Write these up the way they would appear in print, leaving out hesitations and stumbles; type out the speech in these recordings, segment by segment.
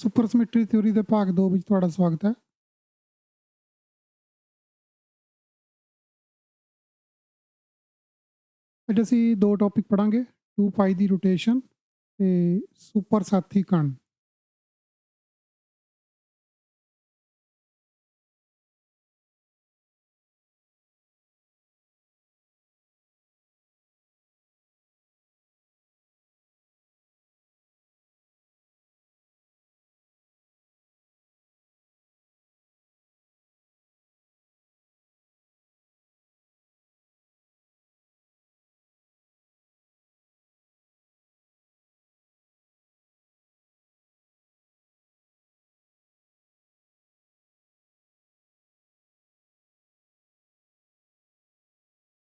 Super ਸਮਿਟਰੀ theory ਦੇ ਭਾਗ 2 ਵਿੱਚ ਤੁਹਾਡਾ ਸਵਾਗਤ ਹੈ। ਅੱਜ ਅਸੀਂ 2 ਟੌਪਿਕ ਪੜ੍ਹਾਂਗੇ, 2 ਪਾਈ ਦੀ ਰੋਟੇਸ਼ਨ ਤੇ ਸੁਪਰ ਸਾਥੀ ਕਣ।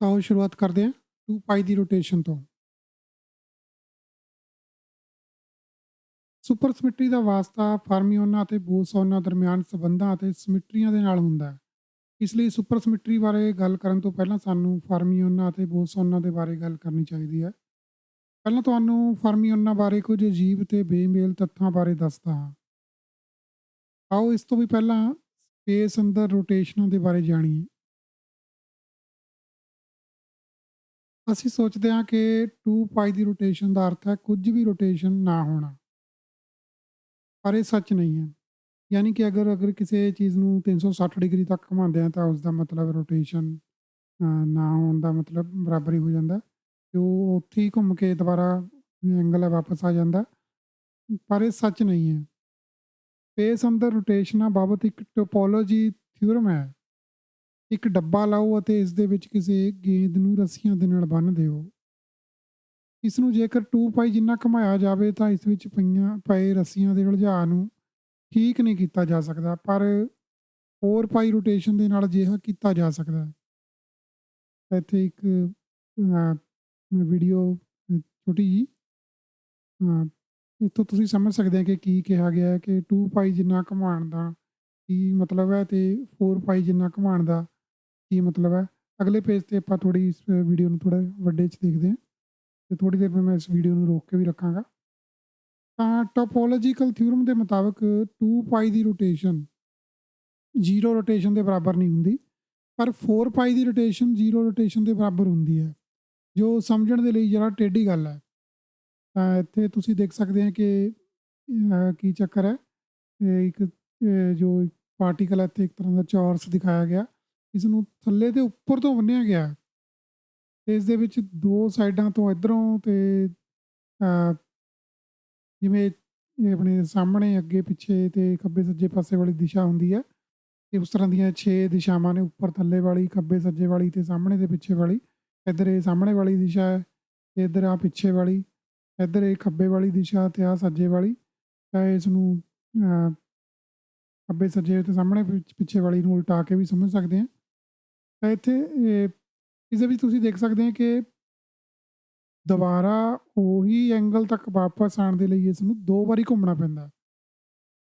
ਆਓ ਸ਼ੁਰੂਆਤ ਕਰਦੇ ਹਾਂ 2 ਪਾਈ ਦੀ ਰੋਟੇਸ਼ਨ ਤੋਂ। ਸੁਪਰ ਸਮਿਟਰੀ ਦਾ ਵਾਸਤਾ ਫਰਮੀਓਨਾਂ ਅਤੇ ਬੋਸੋਨਾਂ ਦਰਮਿਆਨ ਸੰਬੰਧਾਂ ਅਤੇ ਸਮਿਟਰੀਆਂ ਦੇ ਨਾਲ ਹੁੰਦਾ ਹੈ। ਇਸ ਲਈ ਸੁਪਰ ਸਮਿਟਰੀ ਬਾਰੇ ਗੱਲ ਕਰਨ ਤੋਂ ਪਹਿਲਾਂ ਸਾਨੂੰ ਫਰਮੀਓਨਾਂ ਅਤੇ ਬੋਸੋਨਾਂ ਦੇ ਬਾਰੇ ਗੱਲ ਕਰਨੀ ਚਾਹੀਦੀ ਹੈ। ਪਹਿਲਾਂ ਤੁਹਾਨੂੰ ਫਰਮੀਓਨਾਂ ਬਾਰੇ ਕੁਝ ਅਜੀਬ ਤੇ ਬੇਮੇਲ ਤੱਥਾਂ ਬਾਰੇ ਦੱਸਦਾ ਹਾਂ। ਆਓ ਇਸ ਤੋਂ ਵੀ ਪਹਿਲਾਂ ਸਪੇਸ ਅੰਦਰ ਰੋਟੇਸ਼ਨਾਂ ਦੇ ਬਾਰੇ ਜਾਣੀਏ। ਅਸੀਂ ਸੋਚਦੇ ਹਾਂ ਕਿ 2 ਪਾਈ ਦੀ ਰੋਟੇਸ਼ਨ ਦਾ ਅਰਥ ਹੈ ਕੁਝ ਵੀ ਰੋਟੇਸ਼ਨ ਨਾ ਹੋਣਾ, ਪਰ ਇਹ ਸੱਚ ਨਹੀਂ ਹੈ। ਯਾਨੀ ਕਿ ਅਗਰ ਕਿਸੇ ਚੀਜ਼ ਨੂੰ 360 ਡਿਗਰੀ ਤੱਕ ਘੁਮਾਉਂਦੇ ਹਾਂ ਤਾਂ ਉਸ ਦਾ ਮਤਲਬ ਰੋਟੇਸ਼ਨ ਨਾ ਹੋਣ ਦਾ ਮਤਲਬ ਬਰਾਬਰ ਹੀ ਹੋ ਜਾਂਦਾ। ਤੇ ਉਹ ਉੱਥੇ ਹੀ ਘੁੰਮ ਕੇ ਦੁਬਾਰਾ ਐਂਗਲ ਹੈ ਵਾਪਸ ਆ ਜਾਂਦਾ, ਪਰ ਇਹ ਸੱਚ ਨਹੀਂ ਹੈ। ਸਪੇਸ ਅੰਦਰ ਰੋਟੇਸ਼ਨਾਂ ਬਾਬਤ ਇੱਕ ਟੋਪੋਲੋਜੀ ਥਿਊਰਮ ਹੈ। ਇੱਕ ਡੱਬਾ ਲਾਓ ਅਤੇ ਇਸ ਦੇ ਵਿੱਚ ਕਿਸੇ ਗੇਂਦ ਨੂੰ ਰੱਸੀਆਂ ਦੇ ਨਾਲ ਬੰਨ੍ਹ ਦਿਓ। ਇਸ ਨੂੰ ਜੇਕਰ 2 ਪਾਈ ਜਿੰਨਾ ਘੁਮਾਇਆ ਜਾਵੇ ਤਾਂ ਇਸ ਵਿੱਚ ਪਏ ਰੱਸੀਆਂ ਦੇ ਉਲਝਾਅ ਨੂੰ ਠੀਕ ਨਹੀਂ ਕੀਤਾ ਜਾ ਸਕਦਾ, ਪਰ 4 ਪਾਈ ਰੋਟੇਸ਼ਨ ਦੇ ਨਾਲ ਅਜਿਹਾ ਕੀਤਾ ਜਾ ਸਕਦਾ ਹੈ। ਇੱਥੇ ਇੱਕ ਵੀਡੀਓ ਛੋਟੀ ਜਿਹੀ ਇੱਥੋਂ ਤੁਸੀਂ ਸਮਝ ਸਕਦੇ ਆ ਕਿ ਕੀ ਕਿਹਾ ਗਿਆ ਹੈ ਕਿ 2 ਪਾਈ ਜਿੰਨਾ ਘੁਮਾਉਣ ਦਾ ਕੀ ਮਤਲਬ ਹੈ ਤੇ 4 ਪਾਈ ਜਿੰਨਾ ਘੁਮਾਉਣ ਦਾ ਕੀ ਮਤਲਬ ਹੈ। ਅਗਲੇ ਪੇਜ ਤੇ ਆਪਾਂ ਥੋੜੀ ਇਸ ਵੀਡੀਓ ਨੂੰ ਥੋੜਾ ਵੱਡੇ 'ਚ ਦੇਖਦੇ ਹਾਂ ਤੇ ਥੋੜੀ ਦੇਰ ਮੈਂ ਇਸ ਵੀਡੀਓ ਨੂੰ ਰੋਕ ਕੇ ਵੀ ਰੱਖਾਂਗਾ। ਤਾਂ ਟੋਪੋਲੋਜੀਕਲ ਥਿਊਰਮ ਦੇ ਮੁਤਾਬਕ 2 ਪਾਈ ਦੀ ਰੋਟੇਸ਼ਨ 0 ਰੋਟੇਸ਼ਨ ਦੇ ਬਰਾਬਰ ਨਹੀਂ ਹੁੰਦੀ, ਪਰ 4 ਪਾਈ ਦੀ ਰੋਟੇਸ਼ਨ 0 ਰੋਟੇਸ਼ਨ ਦੇ ਬਰਾਬਰ ਹੁੰਦੀ ਹੈ, ਜੋ ਸਮਝਣ ਦੇ ਲਈ ਜਰਾ ਟੇਢੀ ਗੱਲ ਹੈ। ਤਾਂ ਇੱਥੇ ਤੁਸੀਂ ਦੇਖ ਸਕਦੇ ਆ ਕਿ ਕੀ ਚੱਕਰ ਹੈ। ਇੱਕ ਜੋ ਪਾਰਟੀਕਲ ਹੈ ਇੱਥੇ ਇੱਕ ਤਰ੍ਹਾਂ ਦਾ ਚੌਰਸ ਦਿਖਾਇਆ ਗਿਆ, ਇਸ ਨੂੰ ਥੱਲੇ ਤੇ ਉੱਪਰ ਤੋਂ ਬੰਨਿਆ ਗਿਆ ਤੇ ਇਸ ਦੇ ਵਿੱਚ 2 ਸਾਈਡਾਂ ਤੋਂ ਇੱਧਰੋਂ ਤੇ ਜਿਵੇਂ ਇਹ ਆਪਣੇ ਸਾਹਮਣੇ ਅੱਗੇ ਪਿੱਛੇ ਤੇ ਖੱਬੇ ਸੱਜੇ ਪਾਸੇ ਵਾਲੀ ਦਿਸ਼ਾ ਹੁੰਦੀ ਹੈ, ਤੇ ਉਸ ਤਰ੍ਹਾਂ ਦੀਆਂ 6 ਦਿਸ਼ਾਵਾਂ ਨੇ, ਉੱਪਰ ਥੱਲੇ ਵਾਲੀ, ਖੱਬੇ ਸੱਜੇ ਵਾਲੀ ਤੇ ਸਾਹਮਣੇ ਤੇ ਪਿੱਛੇ ਵਾਲੀ। ਇੱਧਰ ਇਹ ਸਾਹਮਣੇ ਵਾਲੀ ਦਿਸ਼ਾ ਹੈ ਤੇ ਇੱਧਰ ਆ ਪਿੱਛੇ ਵਾਲੀ, ਇੱਧਰ ਇਹ ਖੱਬੇ ਵਾਲੀ ਦਿਸ਼ਾ ਤੇ ਆ ਸੱਜੇ ਵਾਲੀ। ਤਾਂ ਇਸ ਨੂੰ ਖੱਬੇ ਸੱਜੇ ਤੇ ਸਾਹਮਣੇ ਪਿੱਛੇ ਵਾਲੀ ਨੂੰ ਉਲਟਾ ਕੇ ਵੀ ਸਮਝ ਸਕਦੇ ਹਾਂ। ਤਾਂ ਇੱਥੇ ਇਸ ਦੇ ਵਿੱਚ ਤੁਸੀਂ ਦੇਖ ਸਕਦੇ ਆ ਕਿ ਦੁਬਾਰਾ ਉਹੀ ਐਂਗਲ ਤੱਕ ਵਾਪਸ ਆਉਣ ਦੇ ਲਈ ਇਸ ਨੂੰ 2 ਵਾਰੀ ਘੁੰਮਣਾ ਪੈਂਦਾ।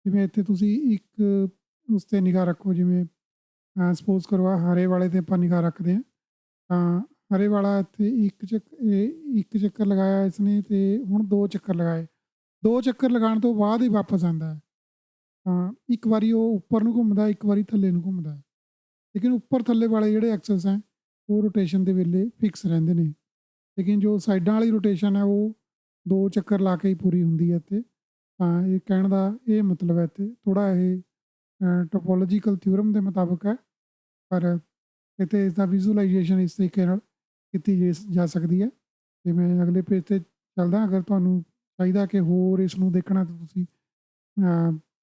ਜਿਵੇਂ ਇੱਥੇ ਤੁਸੀਂ ਇੱਕ ਉਸ 'ਤੇ ਨਿਗਾਹ ਰੱਖੋ, ਜਿਵੇਂ ਸਪੋਜ਼ ਕਰੋ ਆਹ ਹਰੇ ਵਾਲੇ 'ਤੇ ਆਪਾਂ ਨਿਗਾਹ ਰੱਖਦੇ ਹਾਂ, ਤਾਂ ਹਰੇ ਵਾਲਾ ਇੱਥੇ ਇੱਕ ਚੱਕਰ ਲਗਾਇਆ ਇਸਨੇ ਤੇ ਹੁਣ 2 ਚੱਕਰ ਲਗਾਏ। 2 ਚੱਕਰ ਲਗਾਉਣ ਤੋਂ ਬਾਅਦ ਹੀ ਵਾਪਸ ਆਉਂਦਾ ਹੈ। ਤਾਂ ਇੱਕ ਵਾਰੀ ਉਹ ਉੱਪਰ ਨੂੰ ਘੁੰਮਦਾ, ਇੱਕ ਵਾਰੀ ਥੱਲੇ ਨੂੰ ਘੁੰਮਦਾ। ਲੇਕਿਨ ਉੱਪਰ ਥੱਲੇ ਵਾਲੇ ਜਿਹੜੇ ਐਕਸਿਸ ਹੈ ਉਹ ਰੋਟੇਸ਼ਨ ਦੇ ਵੇਲੇ ਫਿਕਸ ਰਹਿੰਦੇ ਨੇ, ਲੇਕਿਨ ਜੋ ਸਾਈਡਾਂ ਵਾਲੀ ਰੋਟੇਸ਼ਨ ਹੈ ਉਹ 2 ਚੱਕਰ ਲਾ ਕੇ ਹੀ ਪੂਰੀ ਹੁੰਦੀ ਹੈ ਇੱਥੇ। ਤਾਂ ਇਹ ਕਹਿਣ ਦਾ ਇਹ ਮਤਲਬ ਹੈ ਇੱਥੇ ਥੋੜ੍ਹਾ ਇਹ ਟੋਪੋਲੋਜੀਕਲ ਥਿਊਰਮ ਦੇ ਮੁਤਾਬਕ ਹੈ, ਪਰ ਇੱਥੇ ਇਸਦਾ ਵਿਜ਼ੂਅਲਾਈਜੇਸ਼ਨ ਇਸ ਤਰੀਕੇ ਨਾਲ ਕੀਤੀ ਜਾ ਸਕਦੀ ਹੈ। ਤੇ ਮੈਂ ਅਗਲੇ ਪੇਜ 'ਤੇ ਚੱਲਦਾ। ਅਗਰ ਤੁਹਾਨੂੰ ਚਾਹੀਦਾ ਕਿ ਹੋਰ ਇਸ ਨੂੰ ਦੇਖਣਾ ਤਾਂ ਤੁਸੀਂ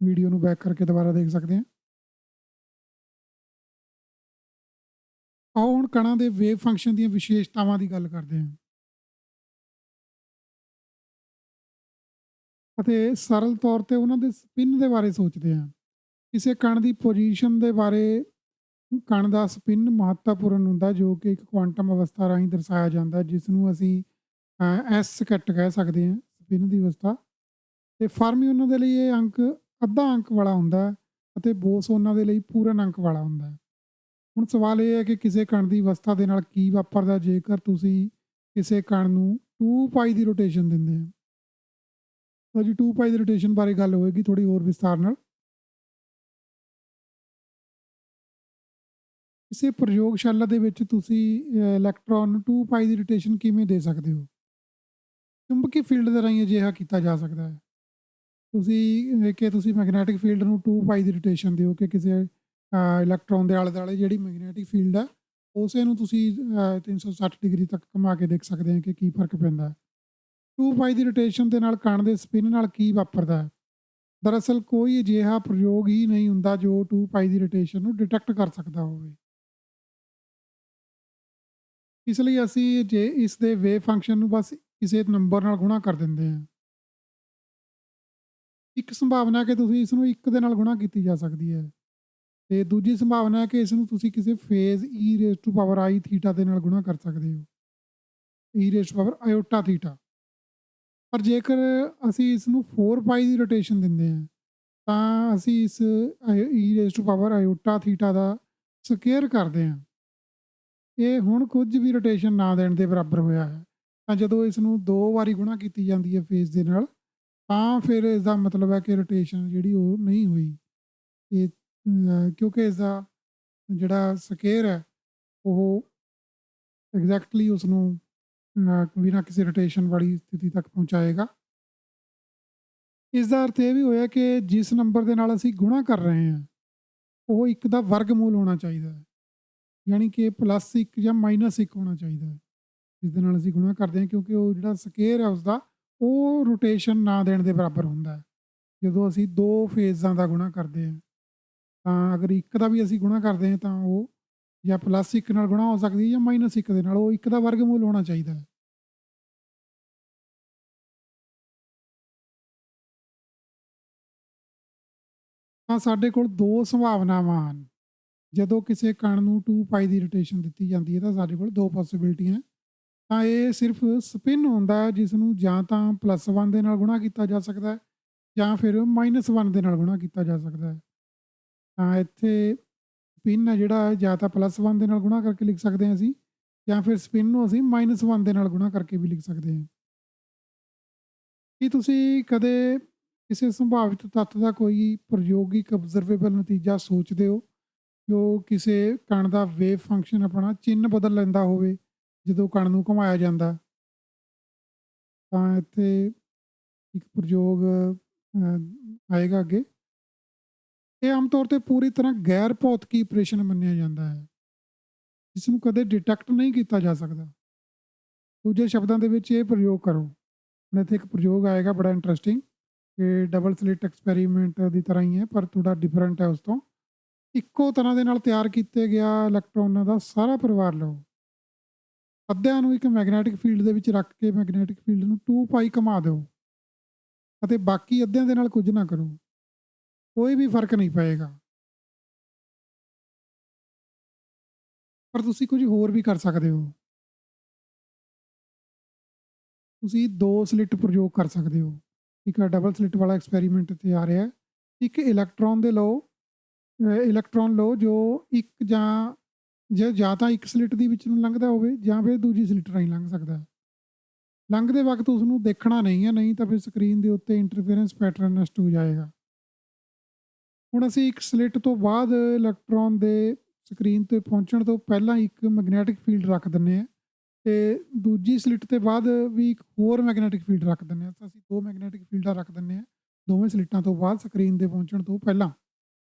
ਵੀਡੀਓ ਨੂੰ ਬੈਕ ਕਰਕੇ ਦੁਬਾਰਾ ਦੇਖ ਸਕਦੇ ਹਾਂ। ਆਓ ਹੁਣ ਕਣਾਂ ਦੇ ਵੇਵ ਫੰਕਸ਼ਨ ਦੀਆਂ ਵਿਸ਼ੇਸ਼ਤਾਵਾਂ ਦੀ ਗੱਲ ਕਰਦੇ ਹਾਂ ਅਤੇ ਸਰਲ ਤੌਰ ਤੇ ਉਹਨਾਂ ਦੇ ਸਪਿਨ ਦੇ ਬਾਰੇ ਸੋਚਦੇ ਹਾਂ। ਕਿਸੇ ਕਣ ਦੀ ਪੋਜੀਸ਼ਨ ਦੇ ਬਾਰੇ ਕਣ ਦਾ ਸਪਿਨ ਮਹੱਤਵਪੂਰਨ ਹੁੰਦਾ, ਜੋ ਕਿ ਇੱਕ ਕੁਆਂਟਮ ਅਵਸਥਾ ਰਾਹੀਂ ਦਰਸਾਇਆ ਜਾਂਦਾ, ਜਿਸ ਨੂੰ ਅਸੀਂ ਐਸ ਕੱਟ ਕਹਿ ਸਕਦੇ ਹਾਂ, ਸਪਿਨ ਦੀ ਅਵਸਥਾ। ਤੇ ਫਰਮੀਓਨਾਂ ਦੇ ਲਈ ਇਹ ਅੰਕ ਅੱਧਾ ਅੰਕ ਵਾਲਾ ਹੁੰਦਾ ਅਤੇ ਬੋਸੋਨਾਂ ਦੇ ਲਈ ਪੂਰਨ ਅੰਕ ਵਾਲਾ ਹੁੰਦਾ। ਹੁਣ ਸਵਾਲ ਇਹ ਹੈ ਕਿ ਕਿਸੇ ਕਣ ਦੀ ਅਵਸਥਾ ਦੇ ਨਾਲ ਕੀ ਵਾਪਰਦਾ ਜੇਕਰ ਤੁਸੀਂ ਕਿਸੇ ਕਣ ਨੂੰ 2 ਪਾਈ ਦੀ ਰੋਟੇਸ਼ਨ ਦਿੰਦੇ ਹੋ। ਤਾਂ ਜੀ 2 ਪਾਈ ਦੀ ਰੋਟੇਸ਼ਨ ਬਾਰੇ ਗੱਲ ਹੋਏਗੀ ਥੋੜ੍ਹੀ ਹੋਰ ਵਿਸਥਾਰ ਨਾਲ। ਕਿਸੇ ਪ੍ਰਯੋਗਸ਼ਾਲਾ ਦੇ ਵਿੱਚ ਤੁਸੀਂ ਇਲੈਕਟ੍ਰੋਨ ਨੂੰ 2 ਪਾਈ ਦੀ ਰੋਟੇਸ਼ਨ ਕਿਵੇਂ ਦੇ ਸਕਦੇ ਹੋ? ਚੁੰਬਕੀ ਫੀਲਡ ਦੇ ਰਾਹੀਂ ਅਜਿਹਾ ਕੀਤਾ ਜਾ ਸਕਦਾ ਹੈ। ਤੁਸੀਂ ਮੈਗਨੈਟਿਕ ਫੀਲਡ ਨੂੰ 2 ਪਾਈ ਦੀ ਰੋਟੇਸ਼ਨ ਦਿਓ ਕਿ ਕਿਸੇ ਇਲੈਕਟ੍ਰੋਨ ਦੇ ਆਲੇ-ਦੁਆਲੇ ਜਿਹੜੀ ਮੈਗਨੈਟਿਕ ਫੀਲਡ ਹੈ, ਉਸੇ ਨੂੰ ਤੁਸੀਂ 360 ਡਿਗਰੀ ਤੱਕ ਘੁਮਾ ਕੇ ਦੇਖ ਸਕਦੇ ਹੋ ਕਿ ਕੀ ਫ਼ਰਕ ਪੈਂਦਾ ਹੈ। 2 ਪਾਈ ਦੀ ਰੋਟੇਸ਼ਨ ਦੇ ਨਾਲ ਕਣ ਦੇ ਸਪਿਨ ਨਾਲ ਕੀ ਵਾਪਰਦਾ ਹੈ? ਦਰਅਸਲ ਕੋਈ ਅਜਿਹਾ ਪ੍ਰਯੋਗ ਹੀ ਨਹੀਂ ਹੁੰਦਾ ਜੋ 2 ਪਾਈ ਦੀ ਰੋਟੇਸ਼ਨ ਨੂੰ ਡਿਟੈਕਟ ਕਰ ਸਕਦਾ ਹੋਵੇ। ਇਸ ਲਈ ਅਸੀਂ ਜੇ ਇਸ ਦੇ ਵੇਵ ਫੰਕਸ਼ਨ ਨੂੰ ਬਸ ਕਿਸੇ ਨੰਬਰ ਨਾਲ ਗੁਣਾ ਕਰ ਦਿੰਦੇ ਹਾਂ। ਇੱਕ ਸੰਭਾਵਨਾ ਹੈ ਕਿ ਤੁਸੀਂ ਇਸ ਨੂੰ 1 ਦੇ ਨਾਲ ਗੁਣਾ ਕੀਤੀ ਜਾ ਸਕਦੀ ਹੈ ਤੇ ਦੂਜੀ ਸੰਭਾਵਨਾ ਹੈ ਕਿ ਇਸ ਨੂੰ ਤੁਸੀਂ ਕਿਸੇ phase E raise to power I theta ਦੇ ਨਾਲ ਗੁਣਾ ਕਰ ਸਕਦੇ ਹੋ। E raise to power iota theta. ਪਰ ਜੇਕਰ ਅਸੀਂ ਇਸ ਨੂੰ 4 ਪਾਈ ਦੀ ਰੋਟੇਸ਼ਨ ਦਿੰਦੇ ਹਾਂ ਤਾਂ ਅਸੀਂ ਇਸ e raise to power iota theta ਦਾ ਸਕੇਅਰ ਕਰਦੇ ਹਾਂ। ਇਹ ਹੁਣ ਕੁਝ ਵੀ ਰੋਟੇਸ਼ਨ ਨਾ ਦੇਣ ਦੇ ਬਰਾਬਰ ਹੋਇਆ ਹੈ। ਤਾਂ ਜਦੋਂ ਇਸ ਨੂੰ 2 ਵਾਰੀ ਗੁਣਾ ਕੀਤੀ ਜਾਂਦੀ ਹੈ ਫੇਜ਼ ਦੇ ਨਾਲ, ਤਾਂ ਫਿਰ ਇਸ ਦਾ ਮਤਲਬ ਹੈ ਕਿ ਰੋਟੇਸ਼ਨ ਜਿਹੜੀ ਉਹ ਨਹੀਂ ਹੋਈ। ਇਹ ਕਿਉਂਕਿ ਇਸ ਦਾ ਜਿਹੜਾ ਸਕੇਅਰ ਹੈ ਉਹ ਐਗਜ਼ੈਕਟਲੀ ਉਸ ਨੂੰ ਬਿਨਾਂ ਕਿਸੇ ਰੋਟੇਸ਼ਨ ਵਾਲੀ ਸਥਿਤੀ ਤੱਕ ਪਹੁੰਚਾਏਗਾ। ਇਸ ਦਾ ਅਰਥ ਇਹ ਵੀ ਹੋਇਆ ਕਿ ਜਿਸ ਨੰਬਰ ਦੇ ਨਾਲ ਅਸੀਂ ਗੁਣਾ ਕਰ ਰਹੇ ਹਾਂ, ਉਹ 1 ਦਾ ਵਰਗਮੂਲ ਹੋਣਾ ਚਾਹੀਦਾ ਹੈ। ਯਾਨੀ ਕਿ +1 ਜਾਂ -1 ਹੋਣਾ ਚਾਹੀਦਾ ਹੈ। ਜਿਸ ਦੇ ਨਾਲ ਅਸੀਂ ਗੁਣਾ ਕਰਦੇ ਹਾਂ ਕਿਉਂਕਿ ਉਹ ਜਿਹੜਾ ਸਕੇਅਰ ਹੈ ਉਸਦਾ, ਉਹ ਰੋਟੇਸ਼ਨ ਨਾ ਦੇਣ ਦੇ ਬਰਾਬਰ ਹੁੰਦਾ ਹੈ। ਜਦੋਂ ਅਸੀਂ 2 ਫੇਜ਼ਾਂ ਦਾ ਗੁਣਾ ਕਰਦੇ ਹਾਂ, ਤਾਂ ਅਗਰ 1 ਦਾ ਵੀ ਅਸੀਂ ਗੁਣਾ ਕਰਦੇ ਹਾਂ ਤਾਂ ਉਹ ਜਾਂ +1 ਨਾਲ ਗੁਣਾ ਹੋ ਸਕਦੀ ਹੈ ਜਾਂ -1 ਦੇ ਨਾਲ, ਉਹ 1 ਦਾ ਵਰਗਮੂਲ ਹੋਣਾ ਚਾਹੀਦਾ ਹੈ। ਤਾਂ ਸਾਡੇ ਕੋਲ 2 ਸੰਭਾਵਨਾਵਾਂ ਹਨ। ਜਦੋਂ ਕਿਸੇ ਕਣ ਨੂੰ 2 ਪਾਈ ਦੀ ਰੋਟੇਸ਼ਨ ਦਿੱਤੀ ਜਾਂਦੀ ਹੈ ਤਾਂ ਸਾਡੇ ਕੋਲ 2 ਪੋਸੀਬਿਲਿਟੀਆਂ। ਤਾਂ ਇਹ ਸਿਰਫ ਸਪਿਨ ਹੁੰਦਾ ਹੈ ਜਿਸ ਨੂੰ ਜਾਂ ਤਾਂ +1 ਦੇ ਨਾਲ ਗੁਣਾ ਕੀਤਾ ਜਾ ਸਕਦਾ ਹੈ ਜਾਂ ਫਿਰ -1 ਦੇ ਨਾਲ ਗੁਣਾ ਕੀਤਾ ਜਾ ਸਕਦਾ ਹੈ। ਤਾਂ ਇੱਥੇ ਸਪਿਨ ਹੈ ਜਿਹੜਾ ਹੈ ਜਾਂ ਤਾਂ +1 ਦੇ ਨਾਲ ਗੁਣਾ ਕਰਕੇ ਲਿਖ ਸਕਦੇ ਹਾਂ ਅਸੀਂ, ਜਾਂ ਫਿਰ ਸਪਿਨ ਨੂੰ ਅਸੀਂ -1 ਦੇ ਨਾਲ ਗੁਣਾ ਕਰਕੇ ਵੀ ਲਿਖ ਸਕਦੇ ਹਾਂ। ਕੀ ਤੁਸੀਂ ਕਦੇ ਕਿਸੇ ਸੰਭਾਵਿਤ ਤੱਤ ਦਾ ਕੋਈ ਪ੍ਰਯੋਗਿਕ ਅਬਜ਼ਰਵੇਬਲ ਨਤੀਜਾ ਸੋਚਦੇ ਹੋ ਜੋ ਕਿਸੇ ਕਣ ਦਾ ਵੇਵ ਫੰਕਸ਼ਨ ਆਪਣਾ ਚਿੰਨ੍ਹ ਬਦਲ ਲੈਂਦਾ ਹੋਵੇ ਜਦੋਂ ਕਣ ਨੂੰ ਘੁਮਾਇਆ ਜਾਂਦਾ? ਤਾਂ ਇੱਥੇ ਇੱਕ ਪ੍ਰਯੋਗ ਆਏਗਾ ਅੱਗੇ। ਇਹ ਆਮ ਤੌਰ ਤੇ ਪੂਰੀ ਤਰ੍ਹਾਂ ਗੈਰ ਭੌਤਿਕੀ ਆਪਰੇਸ਼ਨ ਮੰਨਿਆ ਜਾਂਦਾ ਹੈ, ਜਿਸ ਨੂੰ ਕਦੇ ਡਿਟੈਕਟ ਨਹੀਂ ਕੀਤਾ ਜਾ ਸਕਦਾ। ਦੂਜੇ ਸ਼ਬਦਾਂ ਦੇ ਵਿੱਚ ਇਹ ਪ੍ਰਯੋਗ ਕਰੋ। ਹੁਣ ਇੱਥੇ ਇੱਕ ਪ੍ਰਯੋਗ ਆਏਗਾ ਬੜਾ ਇੰਟਰਸਟਿੰਗ, ਕਿ ਡਬਲ ਸਲਿਟ ਐਕਸਪੈਰੀਮੈਂਟ ਦੀ ਤਰ੍ਹਾਂ ਹੀ ਹੈ ਪਰ ਥੋੜਾ ਡਿਫਰੈਂਟ ਹੈ ਉਸ ਤੋਂ। ਇੱਕੋ ਤਰ੍ਹਾਂ ਦੇ ਨਾਲ ਤਿਆਰ ਕੀਤੇ ਗਿਆ ਇਲੈਕਟ੍ਰੋਨਾਂ ਦਾ ਸਾਰਾ ਪਰਿਵਾਰ ਲਓ। ਅੱਧਿਆਂ ਨੂੰ ਇੱਕ ਮੈਗਨੈਟਿਕ ਫੀਲਡ ਦੇ ਵਿੱਚ ਰੱਖ ਕੇ ਮੈਗਨੈਟਿਕ ਫੀਲਡ ਨੂੰ 2 ਪਾਈ ਘੁਮਾ ਦਿਓ ਅਤੇ ਬਾਕੀ ਅੱਧਿਆਂ ਦੇ ਨਾਲ ਕੁਝ ਨਾ ਕਰੋ। ਕੋਈ ਵੀ ਫਰਕ ਨਹੀਂ ਪਏਗਾ। ਪਰ ਤੁਸੀਂ ਕੁਝ ਹੋਰ ਵੀ ਕਰ ਸਕਦੇ ਹੋ। ਤੁਸੀਂ 2 ਸਲਿੱਟ ਪ੍ਰਯੋਗ ਕਰ ਸਕਦੇ ਹੋ। ਇੱਕ ਡਬਲ ਸਲਿੱਟ ਵਾਲਾ ਐਕਸਪੈਰੀਮੈਂਟ ਇੱਥੇ ਆ ਰਿਹਾ ਹੈ। ਇੱਕ ਇਲੈਕਟ੍ਰੋਨ ਲਓ ਜੋ ਇੱਕ ਜਾਂ ਤਾਂ ਇੱਕ ਸਲਿੱਟ ਦੀ ਵਿੱਚ ਨੂੰ ਲੰਘਦਾ ਹੋਵੇ ਜਾਂ ਫਿਰ ਦੂਜੀ ਸਲਿੱਟ ਰਾਹੀਂ ਲੰਘ ਸਕਦਾ ਹੈ। ਲੰਘਦੇ ਵਕਤ ਉਸ ਨੂੰ ਦੇਖਣਾ ਨਹੀਂ ਹੈ, ਨਹੀਂ ਤਾਂ ਫਿਰ ਸਕਰੀਨ ਦੇ ਉੱਤੇ ਇੰਟਰਫੇਰੈਂਸ ਪੈਟਰਨ ਨਸ਼ਟ ਹੋ ਜਾਏਗਾ। ਹੁਣ ਅਸੀਂ ਇੱਕ ਸਲਿੱਟ ਤੋਂ ਬਾਅਦ ਇਲੈਕਟ੍ਰੋਨ ਦੇ ਸਕਰੀਨ ਤੇ ਪਹੁੰਚਣ ਤੋਂ ਪਹਿਲਾਂ ਇੱਕ ਮੈਗਨੈਟਿਕ ਫੀਲਡ ਰੱਖ ਦਿੰਦੇ ਹਾਂ ਤੇ ਦੂਜੀ ਸਲਿੱਟ ਤੇ ਬਾਅਦ ਵੀ ਇੱਕ ਹੋਰ ਮੈਗਨੈਟਿਕ ਫੀਲਡ ਰੱਖ ਦਿੰਦੇ ਹਾਂ। ਤਾਂ ਅਸੀਂ 2 ਮੈਗਨੈਟਿਕ ਫੀਲਡਾਂ ਰੱਖ ਦਿੰਦੇ ਹਾਂ ਦੋਵੇਂ ਸਲਿੱਟਾਂ ਤੋਂ ਬਾਅਦ ਸਕਰੀਨ ਦੇ ਪਹੁੰਚਣ ਤੋਂ ਪਹਿਲਾਂ।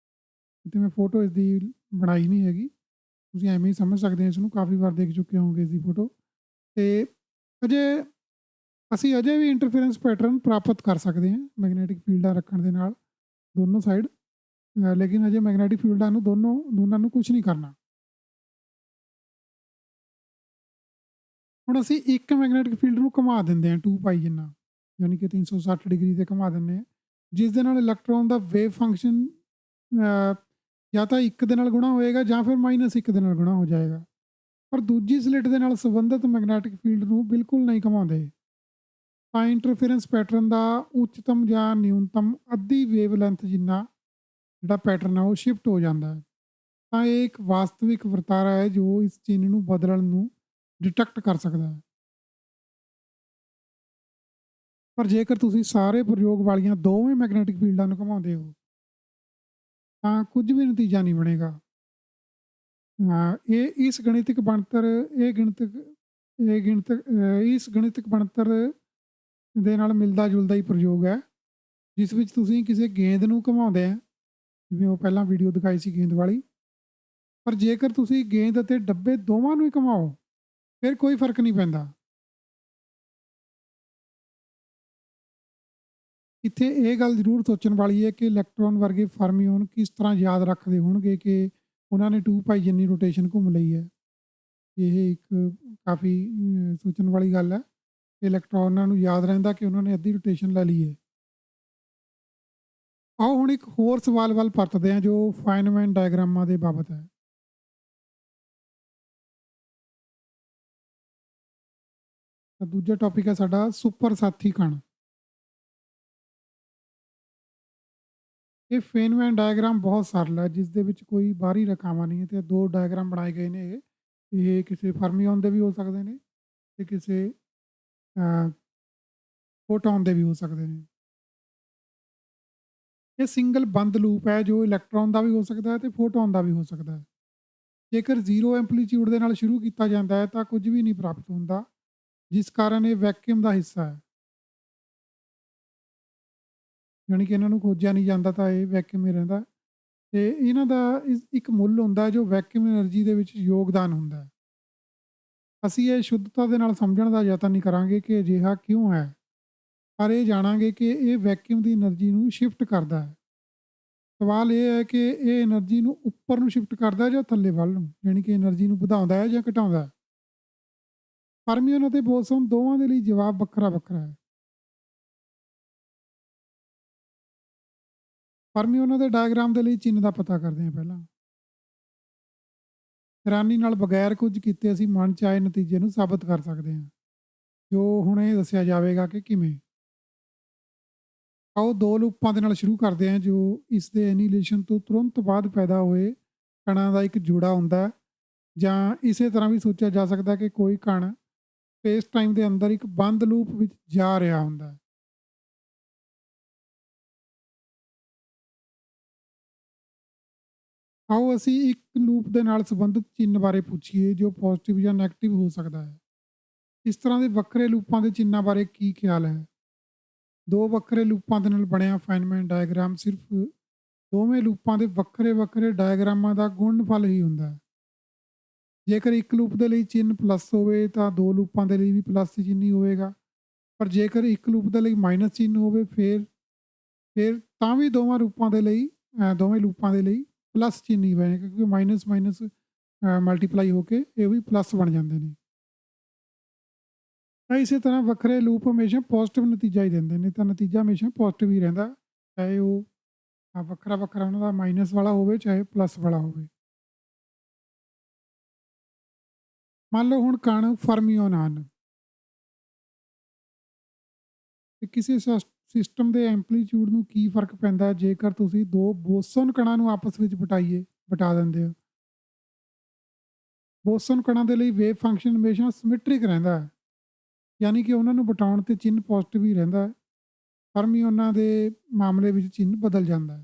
ਇੱਥੇ ਮੈਂ ਫੋਟੋ ਇਸਦੀ ਬਣਾਈ ਨਹੀਂ ਹੈਗੀ, ਤੁਸੀਂ ਐਵੇਂ ਹੀ ਸਮਝ ਸਕਦੇ ਹੋ, ਇਸ ਨੂੰ ਕਾਫੀ ਵਾਰ ਦੇਖ ਚੁੱਕੇ ਹੋਵੋਗੇ ਇਸਦੀ ਫੋਟੋ। ਤੇ ਅਜੇ ਅਸੀਂ ਅਜੇ ਵੀ ਇੰਟਰਫੇਰੈਂਸ ਪੈਟਰਨ ਪ੍ਰਾਪਤ ਕਰ ਸਕਦੇ ਹਾਂ ਮੈਗਨੈਟਿਕ ਫੀਲਡਾਂ ਰੱਖਣ ਦੇ ਨਾਲ ਦੋਨੋਂ ਸਾਈਡ, ਲੇਕਿਨ ਅਜੇ ਮੈਗਨੈਟਿਕ ਫੀਲਡਾਂ ਨੂੰ ਦੋਨਾਂ ਨੂੰ ਕੁਝ ਨਹੀਂ ਕਰਨਾ। ਹੁਣ ਅਸੀਂ ਇੱਕ ਮੈਗਨੈਟਿਕ ਫੀਲਡ ਨੂੰ ਘੁਮਾ ਦਿੰਦੇ ਹਾਂ 2 ਪਾਈ ਜਿੰਨਾ, ਯਾਨੀ ਕਿ 360 ਡਿਗਰੀ ਤੇ ਘੁਮਾ ਦਿੰਦੇ ਹਾਂ, ਜਿਸ ਦੇ ਨਾਲ ਇਲੈਕਟ੍ਰੋਨ ਦਾ ਵੇਵ ਫੰਕਸ਼ਨ ਜਾਂ ਤਾਂ 1 ਦੇ ਨਾਲ ਗੁਣਾ ਹੋਏਗਾ ਜਾਂ ਫਿਰ -1 ਦੇ ਨਾਲ ਗੁਣਾ ਹੋ ਜਾਏਗਾ। ਪਰ ਦੂਜੀ ਸਲਿੱਟ ਦੇ ਨਾਲ ਸੰਬੰਧਿਤ ਮੈਗਨੈਟਿਕ ਫੀਲਡ ਨੂੰ ਬਿਲਕੁਲ ਨਹੀਂ ਘੁਮਾਉਂਦੇ। ਤਾਂ ਇੰਟਰਫੇਰੈਂਸ ਪੈਟਰਨ ਦਾ ਉੱਚਤਮ ਜਾਂ ਨਿਊਨਤਮ ਅੱਧੀ ਵੇਵਲੈਂਥ ਜਿੰਨਾ ਜਿਹੜਾ ਪੈਟਰਨ ਹੈ ਉਹ ਸ਼ਿਫਟ ਹੋ ਜਾਂਦਾ ਹੈ। ਤਾਂ ਇਹ ਇੱਕ ਵਾਸਤਵਿਕ ਵਰਤਾਰਾ ਹੈ ਜੋ ਇਸ ਚਿੰਨ੍ਹ ਨੂੰ ਬਦਲਣ ਨੂੰ ਡਿਟੈਕਟ ਕਰ ਸਕਦਾ ਹੈ। ਪਰ ਜੇਕਰ ਤੁਸੀਂ ਸਾਰੇ ਪ੍ਰਯੋਗ ਵਾਲੀਆਂ ਦੋਵੇਂ ਮੈਗਨੈਟਿਕ ਫੀਲਡਾਂ ਨੂੰ ਘੁਮਾਉਂਦੇ ਹੋ ਤਾਂ ਕੁਝ ਵੀ ਨਤੀਜਾ ਨਹੀਂ ਬਣੇਗਾ। ਇਹ ਇਸ ਗਣਿਤਿਕ ਬਣਤਰ ਇਹ ਗਿਣਤਕ ਇਹ ਗਿਣਤਕ ਇਸ ਗਣਿਤਿਕ ਬਣਤਰ ਦੇ ਨਾਲ ਮਿਲਦਾ ਜੁਲਦਾ ਹੀ ਪ੍ਰਯੋਗ ਹੈ, ਜਿਸ ਵਿੱਚ ਤੁਸੀਂ ਕਿਸੇ ਗੇਂਦ ਨੂੰ ਘੁਮਾਉਂਦੇ ਆ, ਜਿਵੇਂ ਉਹ ਪਹਿਲਾਂ ਵੀਡੀਓ ਦਿਖਾਈ ਸੀ ਗੇਂਦ ਵਾਲੀ। ਪਰ ਜੇਕਰ ਤੁਸੀਂ ਗੇਂਦ ਅਤੇ ਡੱਬੇ ਦੋਵਾਂ ਨੂੰ ਹੀ ਘੁਮਾਓ ਫਿਰ ਕੋਈ ਫਰਕ ਨਹੀਂ ਪੈਂਦਾ। ਇੱਥੇ ਇਹ ਗੱਲ ਜ਼ਰੂਰ ਸੋਚਣ ਵਾਲੀ ਹੈ ਕਿ ਇਲੈਕਟ੍ਰੋਨ ਵਰਗੇ ਫਰਮੀਓਨ ਕਿਸ ਤਰ੍ਹਾਂ ਯਾਦ ਰੱਖਦੇ ਹੋਣਗੇ ਕਿ ਉਹਨਾਂ ਨੇ 2 ਪਾਈ ਜਿੰਨੀ ਰੋਟੇਸ਼ਨ ਘੁੰਮ ਲਈ ਹੈ। ਇਹ ਇੱਕ ਕਾਫੀ ਸੋਚਣ ਵਾਲੀ ਗੱਲ ਹੈ ਕਿ ਇਲੈਕਟ੍ਰੋਨਾਂ ਨੂੰ ਯਾਦ ਰਹਿੰਦਾ ਕਿ ਉਹਨਾਂ ਨੇ ਅੱਧੀ ਰੋਟੇਸ਼ਨ ਲੈ ਲਈ ਹੈ। ਆਓ ਹੁਣ ਇੱਕ ਹੋਰ ਸਵਾਲ ਵੱਲ ਪਰਤਦੇ ਹਾਂ ਜੋ ਫਾਈਨਮੈਨ ਡਾਇਗਰਾਮਾਂ ਦੇ ਬਾਬਤ ਹੈ। ਤਾਂ ਦੂਜਾ ਟੌਪਿਕ ਹੈ ਸਾਡਾ ਸੁਪਰ ਸਾਥੀ ਕਣ। ਇਹ ਫੇਨਮੈਨ ਡਾਇਗਰਾਮ ਬਹੁਤ ਸਰਲ ਹੈ, ਜਿਸ ਦੇ ਵਿੱਚ ਕੋਈ ਬਾਹਰੀ ਰੇਖਾਵਾਂ ਨਹੀਂ ਹੈ ਤੇ 2 ਡਾਇਗਰਾਮ ਬਣਾਏ ਗਏ ਨੇ। ਇਹ ਕਿਸੇ ਫਰਮੀਓਨ ਦੇ ਵੀ ਹੋ ਸਕਦੇ ਨੇ ਤੇ ਕਿਸੇ ਫੋਟੋਨ ਦੇ ਵੀ ਹੋ ਸਕਦੇ ਨੇ। ਇਹ ਸਿੰਗਲ ਬੰਦ ਲੂਪ ਹੈ ਜੋ ਇਲੈਕਟ੍ਰੋਨ ਦਾ ਵੀ ਹੋ ਸਕਦਾ ਹੈ ਤੇ ਫੋਟੋਨ ਦਾ ਵੀ ਹੋ ਸਕਦਾ ਹੈ। ਜੇਕਰ 0 ਐਂਪਲੀਟਿਊਡ ਦੇ ਨਾਲ ਸ਼ੁਰੂ ਕੀਤਾ ਜਾਂਦਾ ਹੈ ਤਾਂ ਕੁਝ ਵੀ ਨਹੀਂ ਪ੍ਰਾਪਤ ਹੁੰਦਾ, ਜਿਸ ਕਾਰਨ ਇਹ ਵੈਕਿਊਮ ਦਾ ਹਿੱਸਾ ਹੈ। ਯਾਨੀ ਕਿ ਇਹਨਾਂ ਨੂੰ ਖੋਜਿਆ ਨਹੀਂ ਜਾਂਦਾ ਤਾਂ ਇਹ ਵੈਕਿਊਮ ਹੀ ਰਹਿੰਦਾ ਤੇ ਇਹਨਾਂ ਦਾ ਇੱਕ ਮੁੱਲ ਹੁੰਦਾ ਹੈ ਜੋ ਵੈਕਿਊਮ એનર્ਜੀ ਦੇ ਵਿੱਚ ਯੋਗਦਾਨ ਹੁੰਦਾ ਹੈ। ਅਸੀਂ ਇਹ ਸ਼ੁੱਧਤਾ ਦੇ ਨਾਲ ਸਮਝਣ ਦਾ ਯਤਨ ਨਹੀਂ ਕਰਾਂਗੇ ਕਿ ਅਜਿਹਾ ਕਿਉਂ ਹੈ, ਪਰ ਇਹ ਜਾਣਾਂਗੇ ਕਿ ਇਹ ਵੈਕਿਊਮ ਦੀ એનર્ਜੀ ਨੂੰ ਸ਼ਿਫਟ ਕਰਦਾ ਹੈ। ਸਵਾਲ ਇਹ ਹੈ ਕਿ ਇਹ એનર્ਜੀ ਨੂੰ ਉੱਪਰ ਨੂੰ ਸ਼ਿਫਟ ਕਰਦਾ ਹੈ ਜਾਂ ਥੱਲੇ ਵੱਲ ਨੂੰ, ਯਾਨੀ ਕਿ એનર્ਜੀ ਨੂੰ ਵਧਾਉਂਦਾ ਹੈ ਜਾਂ ਘਟਾਉਂਦਾ ਹੈ। ਫਰਮੀਓਨ ਅਤੇ ਬੋਸਨ ਦੋਵਾਂ ਦੇ ਲਈ ਜਵਾਬ ਵੱਖਰਾ ਵੱਖਰਾ ਹੈ। ਫਰਮੀਓਨ ਦੇ ਡਾਇਗਰਾਮ ਦੇ ਲਈ ਚਿੰਨ੍ਹ ਦਾ ਪਤਾ ਕਰਦੇ ਹਾਂ ਪਹਿਲਾਂ। ਹੈਰਾਨੀ ਨਾਲ ਬਗੈਰ ਕੁਝ ਕੀਤੇ ਅਸੀਂ ਮਨ 'ਚ ਆਏ ਨਤੀਜੇ ਨੂੰ ਸਾਬਤ ਕਰ ਸਕਦੇ ਹਾਂ, ਜੋ ਹੁਣ ਇਹ ਦੱਸਿਆ ਜਾਵੇਗਾ ਕਿ ਕਿਵੇਂ। ਆਓ 2 ਲੂਪਾਂ ਦੇ ਨਾਲ ਸ਼ੁਰੂ ਕਰਦੇ ਹਾਂ ਜੋ ਇਸ ਦੇ ਐਨੀਲੇਸ਼ਨ ਤੋਂ ਤੁਰੰਤ ਬਾਅਦ ਪੈਦਾ ਹੋਏ ਕਣਾਂ ਦਾ ਇੱਕ ਜੋੜਾ ਹੁੰਦਾ ਹੈ, ਜਾਂ ਇਸੇ ਤਰ੍ਹਾਂ ਵੀ ਸੋਚਿਆ ਜਾ ਸਕਦਾ ਕਿ ਕੋਈ ਕਣ ਸਪੇਸ ਟਾਈਮ ਦੇ ਅੰਦਰ ਇੱਕ ਬੰਦ ਲੂਪ ਵਿੱਚ ਜਾ ਰਿਹਾ ਹੁੰਦਾ ਹੈ। ਆਓ ਅਸੀਂ ਇੱਕ ਲੂਪ ਦੇ ਨਾਲ ਸੰਬੰਧਿਤ ਚਿੰਨ੍ਹ ਬਾਰੇ ਪੁੱਛੀਏ ਜੋ ਪੋਜ਼ਿਟਿਵ ਜਾਂ ਨੈਗੇਟਿਵ ਹੋ ਸਕਦਾ ਹੈ। ਇਸ ਤਰ੍ਹਾਂ ਦੇ ਵੱਖਰੇ ਲੂਪਾਂ ਦੇ ਚਿੰਨ੍ਹਾਂ ਬਾਰੇ ਕੀ ਖਿਆਲ ਹੈ? 2 ਵੱਖਰੇ ਲੂਪਾਂ ਦੇ ਨਾਲ ਬਣਿਆ ਫਾਈਨਮੈਨ ਡਾਇਗਰਾਮ ਸਿਰਫ ਦੋਵੇਂ ਲੂਪਾਂ ਦੇ ਵੱਖਰੇ ਵੱਖਰੇ ਡਾਇਗਰਾਮਾਂ ਦਾ ਗੁਣਨਫਲ ਹੀ ਹੁੰਦਾ ਹੈ। ਜੇਕਰ ਇੱਕ ਲੂਪ ਦੇ ਲਈ ਚਿੰਨ੍ਹ ਪਲੱਸ ਹੋਵੇ ਤਾਂ 2 ਲੂਪਾਂ ਦੇ ਲਈ ਵੀ ਪਲੱਸ ਚਿੰਨ੍ਹ ਹੀ ਹੋਵੇਗਾ, ਪਰ ਜੇਕਰ ਇੱਕ ਲੂਪ ਦੇ ਲਈ ਮਾਈਨਸ ਚਿੰਨ੍ਹ ਹੋਵੇ ਫਿਰ ਤਾਂ ਵੀ ਦੋਵੇਂ ਲੂਪਾਂ ਦੇ ਲਈ ਪਲੱਸ ਚਿੰਨ੍ਹ ਹੀ ਹੋਵੇਗਾ, ਕਿਉਂਕਿ ਮਾਈਨਸ ਮਾਈਨਸ ਮਲਟੀਪਲਾਈ ਹੋ ਕੇ ਇਹ ਵੀ ਪਲੱਸ ਬਣ ਜਾਂਦੇ ਨੇ। ਤਾਂ ਇਸੇ ਤਰ੍ਹਾਂ ਵੱਖਰੇ ਲੂਪ ਹਮੇਸ਼ਾ ਪੋਜ਼ਿਟਿਵ ਨਤੀਜਾ ਹੀ ਦਿੰਦੇ ਨੇ, ਤਾਂ ਨਤੀਜਾ ਹਮੇਸ਼ਾ ਪੋਜ਼ਿਟਿਵ ਹੀ ਰਹਿੰਦਾ, ਚਾਹੇ ਉਹ ਵੱਖਰਾ ਵੱਖਰਾ ਉਹਨਾਂ ਦਾ ਮਾਈਨਸ ਵਾਲਾ ਹੋਵੇ ਚਾਹੇ ਪਲੱਸ ਵਾਲਾ ਹੋਵੇ। ਮੰਨ ਲਓ ਹੁਣ ਕਣ ਫਰਮੀਓਨ ਹਨ ਤੇ ਕਿਸੇ ਸਿਸਟਮ ਦੇ ਐਂਪਲੀਟਿਊਡ ਨੂੰ ਕੀ ਫਰਕ ਪੈਂਦਾ ਜੇਕਰ ਤੁਸੀਂ 2 ਬੋਸਨ ਕਣਾਂ ਨੂੰ ਆਪਸ ਵਿੱਚ ਬਿਠਾ ਦਿੰਦੇ ਹੋ। ਬੋਸਨ ਕਣਾਂ ਦੇ ਲਈ ਵੇਵ ਫੰਕਸ਼ਨ ਹਮੇਸ਼ਾ ਸਿਮੈਟ੍ਰਿਕ ਰਹਿੰਦਾ ਹੈ, ਯਾਨੀ ਕਿ ਉਹਨਾਂ ਨੂੰ ਬਿਠਾਉਣ ਤੇ ਚਿੰਨ੍ਹ ਪੋਜ਼ਿਟਿਵ ਹੀ ਰਹਿੰਦਾ ਹੈ। ਫਰਮੀਓਨਾਂ ਦੇ ਮਾਮਲੇ ਵਿੱਚ ਚਿੰਨ੍ਹ ਬਦਲ ਜਾਂਦਾ ਹੈ।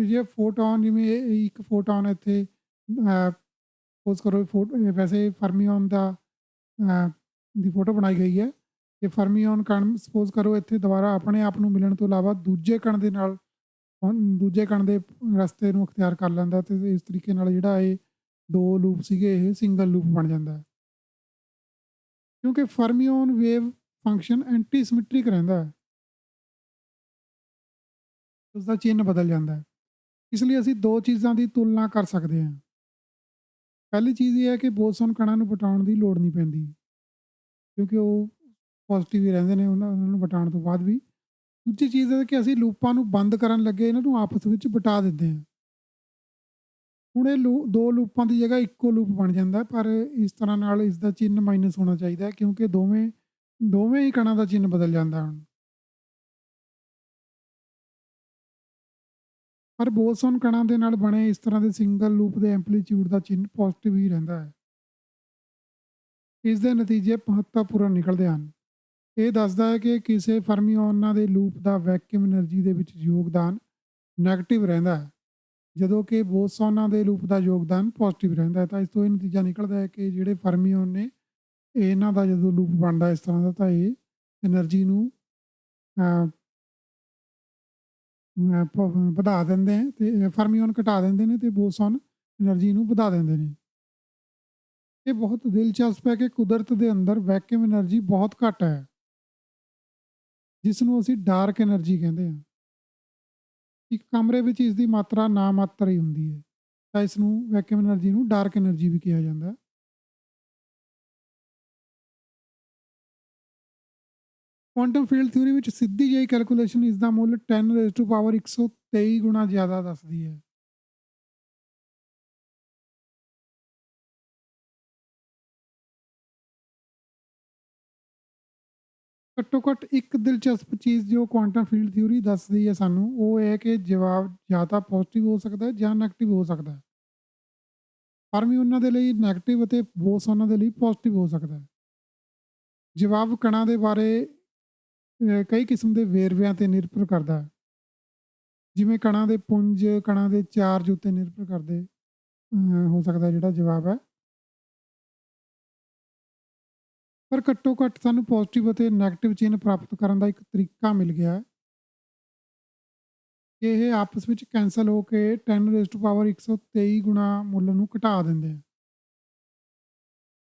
ਜੇ ਫੋਟੋਨ, ਜਿਵੇਂ ਇੱਕ ਫੋਟੋਨ ਇੱਥੇ ਸਪੋਜ਼ ਕਰੋ ਵੈਸੇ ਫਰਮੀਓਨ ਦੀ ਫੋਟੋ ਬਣਾਈ ਗਈ ਹੈ ਕਿ ਫਰਮੀਓਨ ਕਣ ਸਪੋਜ਼ ਕਰੋ ਇੱਥੇ ਦੁਬਾਰਾ ਆਪਣੇ ਆਪ ਨੂੰ ਮਿਲਣ ਤੋਂ ਇਲਾਵਾ ਦੂਜੇ ਕਣ ਦੇ ਰਸਤੇ ਨੂੰ ਅਖਤਿਆਰ ਕਰ ਲੈਂਦਾ ਤੇ ਇਸ ਤਰੀਕੇ ਨਾਲ ਜਿਹੜਾ ਇਹ 2 ਲੂਪ ਸੀਗੇ ਇਹ ਸਿੰਗਲ ਲੂਪ ਬਣ ਜਾਂਦਾ ਹੈ। ਕਿਉਂਕਿ ਫਰਮੀਓਨ ਵੇਵ ਫੰਕਸ਼ਨ ਐਂਟੀ ਸਿਮੈਟ੍ਰਿਕ ਰਹਿੰਦਾ ਹੈ, ਉਸਦਾ ਚਿੰਨ੍ਹ ਬਦਲ ਜਾਂਦਾ ਹੈ। ਇਸ ਲਈ ਅਸੀਂ 2 ਚੀਜ਼ਾਂ ਦੀ ਤੁਲਨਾ ਕਰ ਸਕਦੇ ਹਾਂ। ਪਹਿਲੀ ਚੀਜ਼ ਇਹ ਹੈ ਕਿ ਬੋਸਨ ਕਣਾਂ ਨੂੰ ਬਿਠਾਉਣ ਦੀ ਲੋੜ ਨਹੀਂ ਪੈਂਦੀ, ਕਿਉਂਕਿ ਉਹ ਪੋਜ਼ਿਟਿਵ ਹੀ ਰਹਿੰਦੇ ਨੇ ਉਹਨਾਂ ਨੂੰ ਬਿਠਾਉਣ ਤੋਂ ਬਾਅਦ ਵੀ। ਦੂਜੀ ਚੀਜ਼ ਹੈ ਕਿ ਅਸੀਂ ਲੂਪਾਂ ਨੂੰ ਬੰਦ ਕਰਨ ਲੱਗੇ ਇਹਨਾਂ ਨੂੰ ਆਪਸ ਵਿੱਚ ਬਿਠਾ ਦਿੰਦੇ ਹਾਂ। ਹੁਣ ਇਹ 2 ਲੂਪਾਂ ਦੀ ਜਗ੍ਹਾ ਇੱਕੋ ਲੂਪ ਬਣ ਜਾਂਦਾ, ਪਰ ਇਸ ਤਰ੍ਹਾਂ ਨਾਲ ਇਸ ਦਾ ਚਿੰਨ੍ਹ ਮਾਈਨਸ ਹੋਣਾ ਚਾਹੀਦਾ ਕਿਉਂਕਿ ਦੋਵੇਂ ਹੀ ਕਣਾਂ ਦਾ ਚਿੰਨ੍ਹ ਬਦਲ ਜਾਂਦਾ ਹੁਣ। ਪਰ ਬੋਸਨ ਕਣਾਂ ਦੇ ਨਾਲ ਬਣੇ ਇਸ ਤਰ੍ਹਾਂ ਦੇ ਸਿੰਗਲ ਲੂਪ ਦੇ ਐਂਪਲੀਟਿਊਡ ਦਾ ਚਿੰਨ੍ਹ ਪੋਜ਼ਿਟਿਵ ਹੀ ਰਹਿੰਦਾ ਹੈ। ਇਸ ਦੇ ਨਤੀਜੇ ਮਹੱਤਵਪੂਰਨ ਨਿਕਲਦੇ ਹਨ। ਇਹ ਦੱਸਦਾ ਹੈ ਕਿ ਕਿਸੇ ਫਰਮੀਓਨਾਂ ਦੇ ਲੂਪ ਦਾ ਵੈਕਿਊਮ એનર્ਜੀ ਦੇ ਵਿੱਚ ਯੋਗਦਾਨ ਨੈਗੇਟਿਵ ਰਹਿੰਦਾ ਹੈ, ਜਦੋਂ ਕਿ ਬੋਸੋਨਾਂ ਦੇ ਲੂਪ ਦਾ ਯੋਗਦਾਨ ਪੋਜ਼ਿਟਿਵ ਰਹਿੰਦਾ ਹੈ। ਤਾਂ ਇਸ ਤੋਂ ਇਹ ਨਤੀਜਾ ਨਿਕਲਦਾ ਹੈ ਕਿ ਜਿਹੜੇ ਫਰਮੀਓਨ ਨੇ, ਇਹਨਾਂ ਦਾ ਜਦੋਂ ਲੂਪ ਬਣਦਾ ਇਸ ਤਰ੍ਹਾਂ ਦਾ, ਤਾਂ ਇਹ એનર્ਜੀ ਨੂੰ ਅ, ਵਧਾ ਦਿੰਦੇ ਹੈ, ਤੇ ਫਰਮੀਓਨ ਘਟਾ ਦਿੰਦੇ ਨੇ, ਤੇ ਬੋਸੋਨ એનર્ਜੀ ਨੂੰ ਵਧਾ ਦਿੰਦੇ ਨੇ। ਇਹ ਬਹੁਤ ਦਿਲਚਸਪ ਹੈ ਕਿ ਕੁਦਰਤ ਦੇ ਅੰਦਰ ਵੈਕਿਊਮ એનર્ਜੀ ਬਹੁਤ ਘੱਟ ਹੈ, ਜਿਸ ਨੂੰ ਅਸੀਂ ਡਾਰਕ એનર્ਜੀ ਕਹਿੰਦੇ ਹਾਂ। ਇੱਕ ਕਮਰੇ ਵਿੱਚ ਇਸ ਦੀ ਮਾਤਰਾ ਨਾ ਮਾਤਰ ਹੀ ਹੁੰਦੀ ਹੈ, ਤਾਂ ਇਸ ਨੂੰ ਵੈਕਿਊਮ એનર્ਜੀ ਨੂੰ ਡਾਰਕ એનર્ਜੀ ਵੀ ਕਿਹਾ ਜਾਂਦਾ ਹੈ। ਕੁਆਂਟਮ ਫੀਲਡ ਥਿਊਰੀ ਵਿੱਚ ਸਿੱਧੀ ਜਿਹੀ ਕੈਲਕੂਲੇਸ਼ਨ ਇਸ ਦਾ ਮੁੱਲ 10⁻123 ਗੁਣਾ ਜ਼ਿਆਦਾ ਦੱਸਦੀ ਹੈ। ਘੱਟੋ ਘੱਟ ਇੱਕ ਦਿਲਚਸਪ ਚੀਜ਼ ਜੋ ਕੁਆਂਟਮ ਫੀਲਡ ਥਿਊਰੀ ਦੱਸਦੀ ਹੈ ਸਾਨੂੰ, ਉਹ ਇਹ ਹੈ ਕਿ ਜਵਾਬ ਜਾਂ ਤਾਂ ਪੋਜ਼ਿਟਿਵ ਹੋ ਸਕਦਾ ਹੈ ਜਾਂ ਨੈਗੇਟਿਵ ਹੋ ਸਕਦਾ ਹੈ। ਫਰਮੀਓਨਾਂ ਦੇ ਲਈ ਨੈਗੇਟਿਵ ਅਤੇ ਬੋਸੋਨਾਂ ਦੇ ਲਈ ਪੋਜ਼ਿਟਿਵ ਹੋ ਸਕਦਾ ਹੈ। ਜਵਾਬ ਕਣਾਂ ਦੇ ਬਾਰੇ ਕਈ ਕਿਸਮ ਦੇ ਵੇਰਵਿਆਂ ਤੇ ਨਿਰਭਰ ਕਰਦਾ ਹੈ, ਜਿਵੇਂ ਕਣਾਂ ਦੇ ਪੁੰਜ, ਕਣਾਂ ਦੇ ਚਾਰਜ ਉੱਤੇ ਨਿਰਭਰ ਕਰਦੇ ਹੋ ਸਕਦਾ ਜਿਹੜਾ ਜਵਾਬ ਹੈ। ਪਰ ਘੱਟੋ ਘੱਟ ਸਾਨੂੰ ਪੋਜ਼ਿਟਿਵ ਅਤੇ ਨੈਗੇਟਿਵ ਚਿੰਨ੍ਹ ਪ੍ਰਾਪਤ ਕਰਨ ਦਾ ਇੱਕ ਤਰੀਕਾ ਮਿਲ ਗਿਆ ਹੈ ਕਿ ਇਹ ਆਪਸ ਵਿੱਚ ਕੈਂਸਲ ਹੋ ਕੇ 10⁻123 ਗੁਣਾ ਮੁੱਲ ਨੂੰ ਘਟਾ ਦਿੰਦੇ ਆ।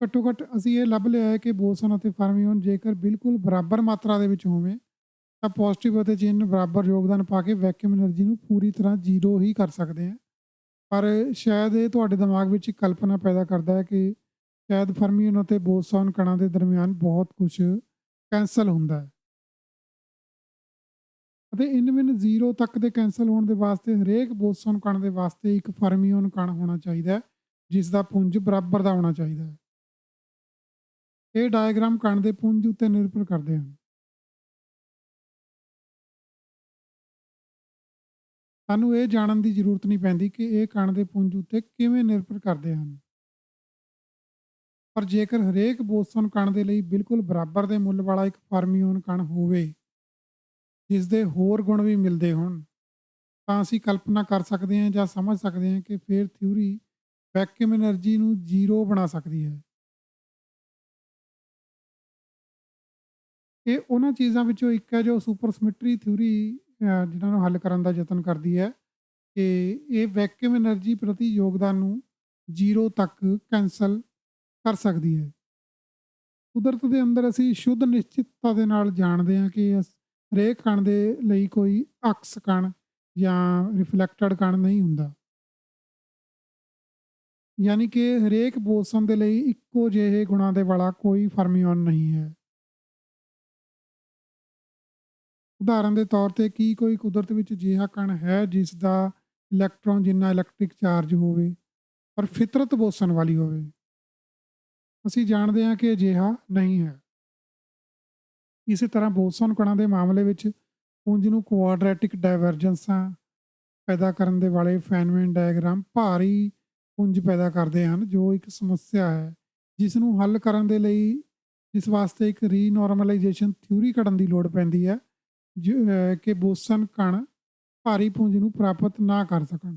ਘੱਟੋ ਘੱਟ ਅਸੀਂ ਇਹ ਲੱਭ ਲਿਆ ਹੈ ਕਿ ਬੋਸਨ ਅਤੇ ਫਰਮੀਓਨ ਜੇਕਰ ਬਿਲਕੁਲ ਬਰਾਬਰ ਮਾਤਰਾ ਦੇ ਵਿੱਚ ਹੋਵੇ, ਤਾਂ ਪੋਜ਼ਿਟਿਵ ਅਤੇ ਚਿੰਨ੍ਹ ਬਰਾਬਰ ਯੋਗਦਾਨ ਪਾ ਕੇ ਵੈਕਿਊਮ એનર્ਜੀ ਨੂੰ ਪੂਰੀ ਤਰ੍ਹਾਂ ਜ਼ੀਰੋ ਹੀ ਕਰ ਸਕਦੇ ਆ। ਪਰ ਸ਼ਾਇਦ ਇਹ ਤੁਹਾਡੇ ਦਿਮਾਗ ਵਿੱਚ ਇੱਕ ਕਲਪਨਾ ਪੈਦਾ ਕਰਦਾ ਹੈ ਕਿ ਸ਼ਾਇਦ ਫਰਮੀਓਨ ਅਤੇ ਬੋਸੋਨ ਕਣਾਂ ਦੇ ਦਰਮਿਆਨ ਬਹੁਤ ਕੁਝ ਕੈਂਸਲ ਹੁੰਦਾ ਹੈ, ਅਤੇ ਇਨ ਜ਼ੀਰੋ ਤੱਕ ਦੇ ਕੈਂਸਲ ਹੋਣ ਦੇ ਵਾਸਤੇ ਹਰੇਕ ਬੋਸੋਨ ਕਣ ਦੇ ਵਾਸਤੇ ਇੱਕ ਫਰਮੀਓਨ ਕਣ ਹੋਣਾ ਚਾਹੀਦਾ ਹੈ, ਜਿਸ ਦਾ ਪੁੰਜ ਬਰਾਬਰ ਦਾ ਹੋਣਾ ਚਾਹੀਦਾ ਹੈ। ਇਹ ਡਾਇਗਰਾਮ ਕਣ ਦੇ ਪੁੰਜ ਉੱਤੇ ਨਿਰਭਰ ਕਰਦੇ ਹਨ। ਸਾਨੂੰ ਇਹ ਜਾਣਨ ਦੀ ਜ਼ਰੂਰਤ ਨਹੀਂ ਪੈਂਦੀ ਕਿ ਇਹ ਕਣ ਦੇ ਪੁੰਜ ਉੱਤੇ ਕਿਵੇਂ ਨਿਰਭਰ ਕਰਦੇ ਹਨ, ਪਰ ਜੇਕਰ ਹਰੇਕ ਬੋਸੋਨ ਕਣ ਦੇ ਲਈ ਬਿਲਕੁਲ ਬਰਾਬਰ ਦੇ ਮੁੱਲ ਵਾਲਾ ਇੱਕ ਫਰਮੀਓਨ ਕਣ ਹੋਵੇ, ਜਿਸ ਦੇ ਹੋਰ ਗੁਣ ਵੀ ਮਿਲਦੇ ਹੋਣ, ਤਾਂ ਅਸੀਂ ਕਲਪਨਾ ਕਰ ਸਕਦੇ ਹਾਂ ਜਾਂ ਸਮਝ ਸਕਦੇ ਹਾਂ ਕਿ ਫਿਰ ਥਿਊਰੀ ਵੈਕਿਊਮ એનર્ਜੀ ਨੂੰ ਜ਼ੀਰੋ ਬਣਾ ਸਕਦੀ ਹੈ। ਇਹ ਉਹਨਾਂ ਚੀਜ਼ਾਂ ਵਿੱਚੋਂ ਇੱਕ ਹੈ ਜੋ ਸੁਪਰ ਸਿਮੈਟਰੀ ਥਿਊਰੀ ਜਿਨ੍ਹਾਂ ਨੂੰ ਹੱਲ ਕਰਨ ਦਾ ਯਤਨ ਕਰਦੀ ਹੈ, ਕਿ ਇਹ ਵੈਕਿਊਮ એનર્ਜੀ ਪ੍ਰਤੀ ਯੋਗਦਾਨ ਨੂੰ ਜ਼ੀਰੋ ਤੱਕ ਕੈਂਸਲ ਕਰ ਸਕਦੀ ਹੈ। ਕੁਦਰਤ ਦੇ ਅੰਦਰ ਅਸੀਂ ਸ਼ੁੱਧ ਨਿਸ਼ਚਿਤਤਾ ਦੇ ਨਾਲ ਜਾਣਦੇ ਹਾਂ ਕਿ ਹਰੇਕ ਕਣ ਦੇ ਲਈ ਕੋਈ ਅਕਸ ਕਣ ਜਾਂ ਰਿਫਲੈਕਟਡ ਕਣ ਨਹੀਂ ਹੁੰਦਾ, ਯਾਨੀ ਕਿ ਹਰੇਕ ਬੋਸਨ ਦੇ ਲਈ ਇੱਕੋ ਜਿਹੇ ਗੁਣਾਂ ਦੇ ਵਾਲਾ ਕੋਈ ਫਰਮੀਓਨ ਨਹੀਂ ਹੈ। ਉਦਾਹਰਨ ਦੇ ਤੌਰ ਤੇ ਕੀ ਕੋਈ ਕੁਦਰਤ ਵਿੱਚ ਅਜਿਹਾ ਕਣ ਹੈ ਜਿਸ ਦਾ ਇਲੈਕਟ੍ਰੋਨ ਜਿੰਨਾ ਇਲੈਕਟ੍ਰਿਕ ਚਾਰਜ ਹੋਵੇ, ਪਰ ਫਿਤਰਤ ਬੋਸਨ ਵਾਲੀ ਹੋਵੇ? ਅਸੀਂ ਜਾਣਦੇ ਹਾਂ ਕਿ ਅਜਿਹਾ ਨਹੀਂ ਹੈ। ਇਸੇ ਤਰ੍ਹਾਂ ਬੋਸਨ ਕਣਾਂ ਦੇ ਮਾਮਲੇ ਵਿੱਚ ਪੁੰਜ ਨੂੰ ਕੁਆਡਰੈਟਿਕ ਡਾਇਵਰਜੈਂਸਾਂ ਪੈਦਾ ਕਰਨ ਦੇ ਵਾਲੇ ਫੈਨਮੈਨ ਡਾਇਗਰਾਮ ਭਾਰੀ ਪੁੰਜ ਪੈਦਾ ਕਰਦੇ ਹਨ, ਜੋ ਇੱਕ ਸਮੱਸਿਆ ਹੈ ਜਿਸ ਨੂੰ ਹੱਲ ਕਰਨ ਦੇ ਲਈ ਇਸ ਵਾਸਤੇ ਇੱਕ ਰੀਨੋਰਮਲਾਈਜੇਸ਼ਨ ਥਿਊਰੀ ਘੜਨ ਦੀ ਲੋੜ ਪੈਂਦੀ ਹੈ, ਕਿ ਬੋਸਨ ਕਣ ਭਾਰੀ ਪੁੰਜ ਨੂੰ ਪ੍ਰਾਪਤ ਨਾ ਕਰ ਸਕਣ।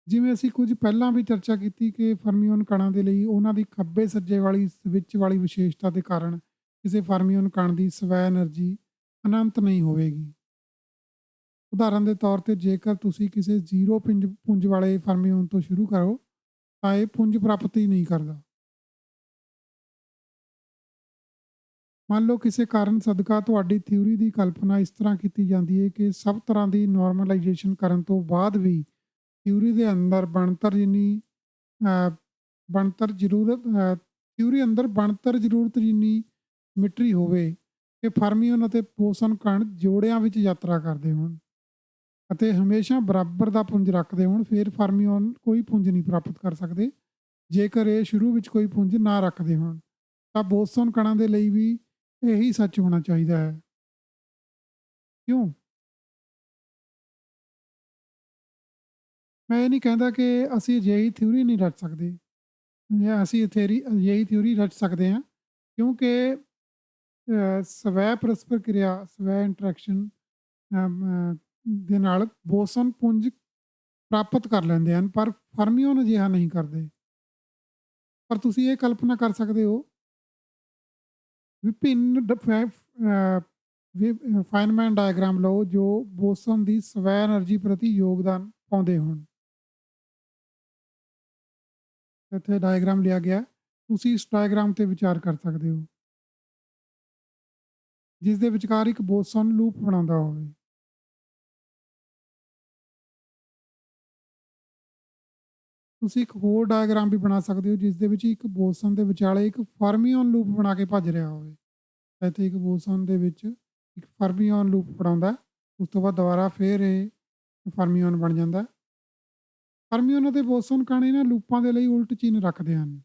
ਜਿਵੇਂ ਅਸੀਂ ਕੁਝ ਪਹਿਲਾਂ ਵੀ ਚਰਚਾ ਕੀਤੀ ਕਿ ਫਰਮੀਓਨ ਕਣਾਂ ਦੇ ਲਈ ਉਹਨਾਂ ਦੀ ਖੱਬੇ ਸੱਜੇ ਵਾਲੀ ਸਵਿੱਚ ਵਾਲੀ ਵਿਸ਼ੇਸ਼ਤਾ ਦੇ ਕਾਰਨ ਕਿਸੇ ਫਰਮੀਓਨ ਕਣ ਦੀ ਸਵੈ એનર્ਜੀ ਅਨੰਤ ਨਹੀਂ ਹੋਵੇਗੀ। ਉਦਾਹਰਨ ਦੇ ਤੌਰ ਤੇ ਜੇਕਰ ਤੁਸੀਂ ਕਿਸੇ ਜ਼ੀਰੋ ਪੁੰਜ ਵਾਲੇ ਫਰਮੀਓਨ ਤੋਂ ਸ਼ੁਰੂ ਕਰੋ, ਤਾਂ ਇਹ ਪੁੰਜ ਪ੍ਰਾਪਤ ਹੀ ਨਹੀਂ ਕਰਦਾ। ਮੰਨ ਲਓ ਕਿਸੇ ਕਾਰਨ ਸਦਕਾ ਤੁਹਾਡੀ ਥਿਊਰੀ ਦੀ ਕਲਪਨਾ ਇਸ ਤਰ੍ਹਾਂ ਕੀਤੀ ਜਾਂਦੀ ਹੈ ਕਿ ਸਭ ਤਰ੍ਹਾਂ ਦੀ ਨਾਰਮਲਾਈਜੇਸ਼ਨ ਕਰਨ ਤੋਂ ਬਾਅਦ ਵੀ ਥਿਊਰੀ ਦੇ ਅੰਦਰ ਅ, ਬਣਤਰ ਜ਼ਰੂਰਤ ਥਿਊਰੀ ਅੰਦਰ ਬਣਤਰ ਜ਼ਰੂਰਤ ਜਿੰਨੀ ਸਿਮਿਟਰੀ ਹੋਵੇ ਕਿ ਫਰਮੀਓਨ ਅਤੇ ਬੋਸਨ ਕਣ ਜੋੜਿਆਂ ਵਿੱਚ ਯਾਤਰਾ ਕਰਦੇ ਹੋਣ ਅਤੇ ਹਮੇਸ਼ਾ ਬਰਾਬਰ ਦਾ ਪੁੰਜ ਰੱਖਦੇ ਹੋਣ, ਫਿਰ ਫਰਮੀਓਨ ਕੋਈ ਪੁੰਜ ਨਹੀਂ ਪ੍ਰਾਪਤ ਕਰ ਸਕਦੇ। ਜੇਕਰ ਇਹ ਸ਼ੁਰੂ ਵਿੱਚ ਕੋਈ ਪੁੰਜ ਨਾ ਰੱਖਦੇ ਹੋਣ, ਤਾਂ ਬੋਸਨ ਕਣਾਂ ਦੇ ਲਈ ਵੀ ਇਹੀ ਸੱਚ ਹੋਣਾ ਚਾਹੀਦਾ ਹੈ। ਕਿਉਂ? ਮੈਂ ਇਹ ਨਹੀਂ ਕਹਿੰਦਾ ਕਿ ਅਸੀਂ ਅਜਿਹੀ ਥਿਊਰੀ ਨਹੀਂ ਰਚ ਸਕਦੇ, ਜਾਂ ਅਸੀਂ ਅਜਿਹੀ ਥਿਊਰੀ ਰਚ ਸਕਦੇ ਹਾਂ, ਕਿਉਂਕਿ ਸਵੈ ਪਰਸਪਰ ਕਿਰਿਆ, ਸਵੈ ਇੰਟਰੈਕਸ਼ਨ ਦੇ ਨਾਲ ਬੋਸਨ ਪੁੰਜ ਪ੍ਰਾਪਤ ਕਰ ਲੈਂਦੇ ਹਨ, ਪਰ ਫਰਮੀਓਨ ਅਜਿਹਾ ਨਹੀਂ ਕਰਦੇ। ਪਰ ਤੁਸੀਂ ਇਹ ਕਲਪਨਾ ਕਰ ਸਕਦੇ ਹੋ, ਵਿਭਿੰਨ ਫਾਈਨਮੈਨ ਡਾਇਗਰਾਮ ਲਓ ਜੋ ਬੋਸਨ ਦੀ ਸਵੈ ਐਨਰਜੀ ਪ੍ਰਤੀ ਯੋਗਦਾਨ ਪਾਉਂਦੇ ਹੋਣ। ਇੱਥੇ ਡਾਇਗਰਾਮ ਲਿਆ ਗਿਆ, ਤੁਸੀਂ ਇਸ ਡਾਇਗਰਾਮ ਤੇ ਵਿਚਾਰ ਕਰ ਸਕਦੇ ਹੋ, ਜਿਸ ਦੇ ਵਿਚਕਾਰ ਇੱਕ ਬੋਸਨ ਲੂਪ ਬਣਾਉਂਦਾ ਹੋਵੇ। ਤੁਸੀਂ ਇੱਕ ਹੋਰ ਡਾਇਗਰਾਮ ਵੀ ਬਣਾ ਸਕਦੇ ਹੋ, ਜਿਸ ਦੇ ਵਿੱਚ ਇੱਕ ਬੋਸਨ ਦੇ ਵਿਚਾਲੇ ਇੱਕ ਫਰਮੀਓਨ ਲੂਪ ਬਣਾ ਕੇ ਭੱਜ ਰਿਹਾ ਹੋਵੇ। ਇੱਥੇ ਇੱਕ ਬੋਸਨ ਦੇ ਵਿੱਚ ਇੱਕ ਫਰਮੀਓਨ ਲੂਪ ਬਣਾਉਂਦਾ, ਉਸ ਤੋਂ ਬਾਅਦ ਦੁਬਾਰਾ ਫਿਰ ਇਹ ਫਰਮੀਓਨ ਬਣ ਜਾਂਦਾ। ਫਰਮੀਓਨ ਅਤੇ ਬੋਸਨ ਕਣ ਇਹਨਾਂ ਲੂਪਾਂ ਦੇ ਲਈ ਉਲਟ ਚਿੰਨ੍ਹ ਰੱਖਦੇ ਹਨ।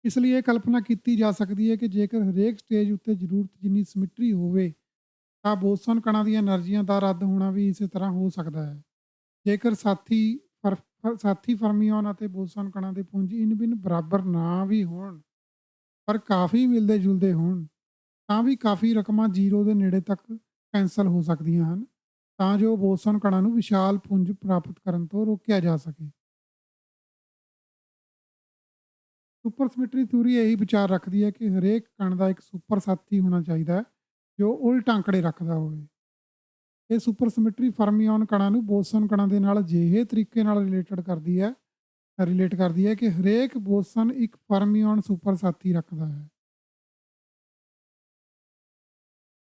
ਇਸ ਲਈ ਇਹ ਕਲਪਨਾ ਕੀਤੀ ਜਾ ਸਕਦੀ ਹੈ ਕਿ ਜੇਕਰ ਹਰੇਕ ਸਟੇਜ ਉੱਤੇ ਜ਼ਰੂਰਤ ਜਿੰਨੀ ਸਮਿਟਰੀ ਹੋਵੇ, ਤਾਂ ਬੋਸਨ ਕਣਾਂ ਦੀਆਂ ਐਨਰਜੀਆਂ ਦਾ ਰੱਦ ਹੋਣਾ ਵੀ ਇਸੇ ਤਰ੍ਹਾਂ ਹੋ ਸਕਦਾ ਹੈ। ਜੇਕਰ ਸਾਥੀ ਫਰਮੀਓਨ ਅਤੇ ਬੋਸਨ ਕਣਾਂ ਦੇ ਪੁੰਜ ਇਨ-ਬਿਨ ਬਰਾਬਰ ਨਾ ਵੀ ਹੋਣ, ਪਰ ਕਾਫੀ ਮਿਲਦੇ ਜੁਲਦੇ ਹੋਣ, ਤਾਂ ਵੀ ਕਾਫੀ ਰਕਮਾਂ ਜ਼ੀਰੋ ਦੇ ਨੇੜੇ ਤੱਕ ਕੈਂਸਲ ਹੋ ਸਕਦੀਆਂ ਹਨ, ਤਾਂ ਜੋ ਬੋਸਨ ਕਣਾਂ ਨੂੰ ਵਿਸ਼ਾਲ ਪੁੰਜ ਪ੍ਰਾਪਤ ਕਰਨ ਤੋਂ ਰੋਕਿਆ ਜਾ ਸਕੇ। ਸੁਪਰ ਸਮਿਟਰੀ ਥਿਊਰੀ ਇਹੀ ਵਿਚਾਰ ਰੱਖਦੀ ਹੈ ਕਿ ਹਰੇਕ ਕਣ ਦਾ ਇੱਕ ਸੁਪਰ ਸਾਥੀ ਹੋਣਾ ਚਾਹੀਦਾ ਹੈ, ਜੋ ਉਲਟ ਅੰਕੜੇ ਰੱਖਦਾ ਹੋਵੇ। ਇਹ ਸੁਪਰ ਸਮਿਟਰੀ ਫਰਮੀਓਨ ਕਣਾਂ ਨੂੰ ਬੋਸਨ ਕਣਾਂ ਦੇ ਨਾਲ ਅਜਿਹੇ ਤਰੀਕੇ ਨਾਲ ਰਿਲੇਟ ਕਰਦੀ ਹੈ ਕਿ ਹਰੇਕ ਬੋਸਨ ਇੱਕ ਫਰਮੀਓਨ ਸੁਪਰ ਸਾਥੀ ਰੱਖਦਾ ਹੈ।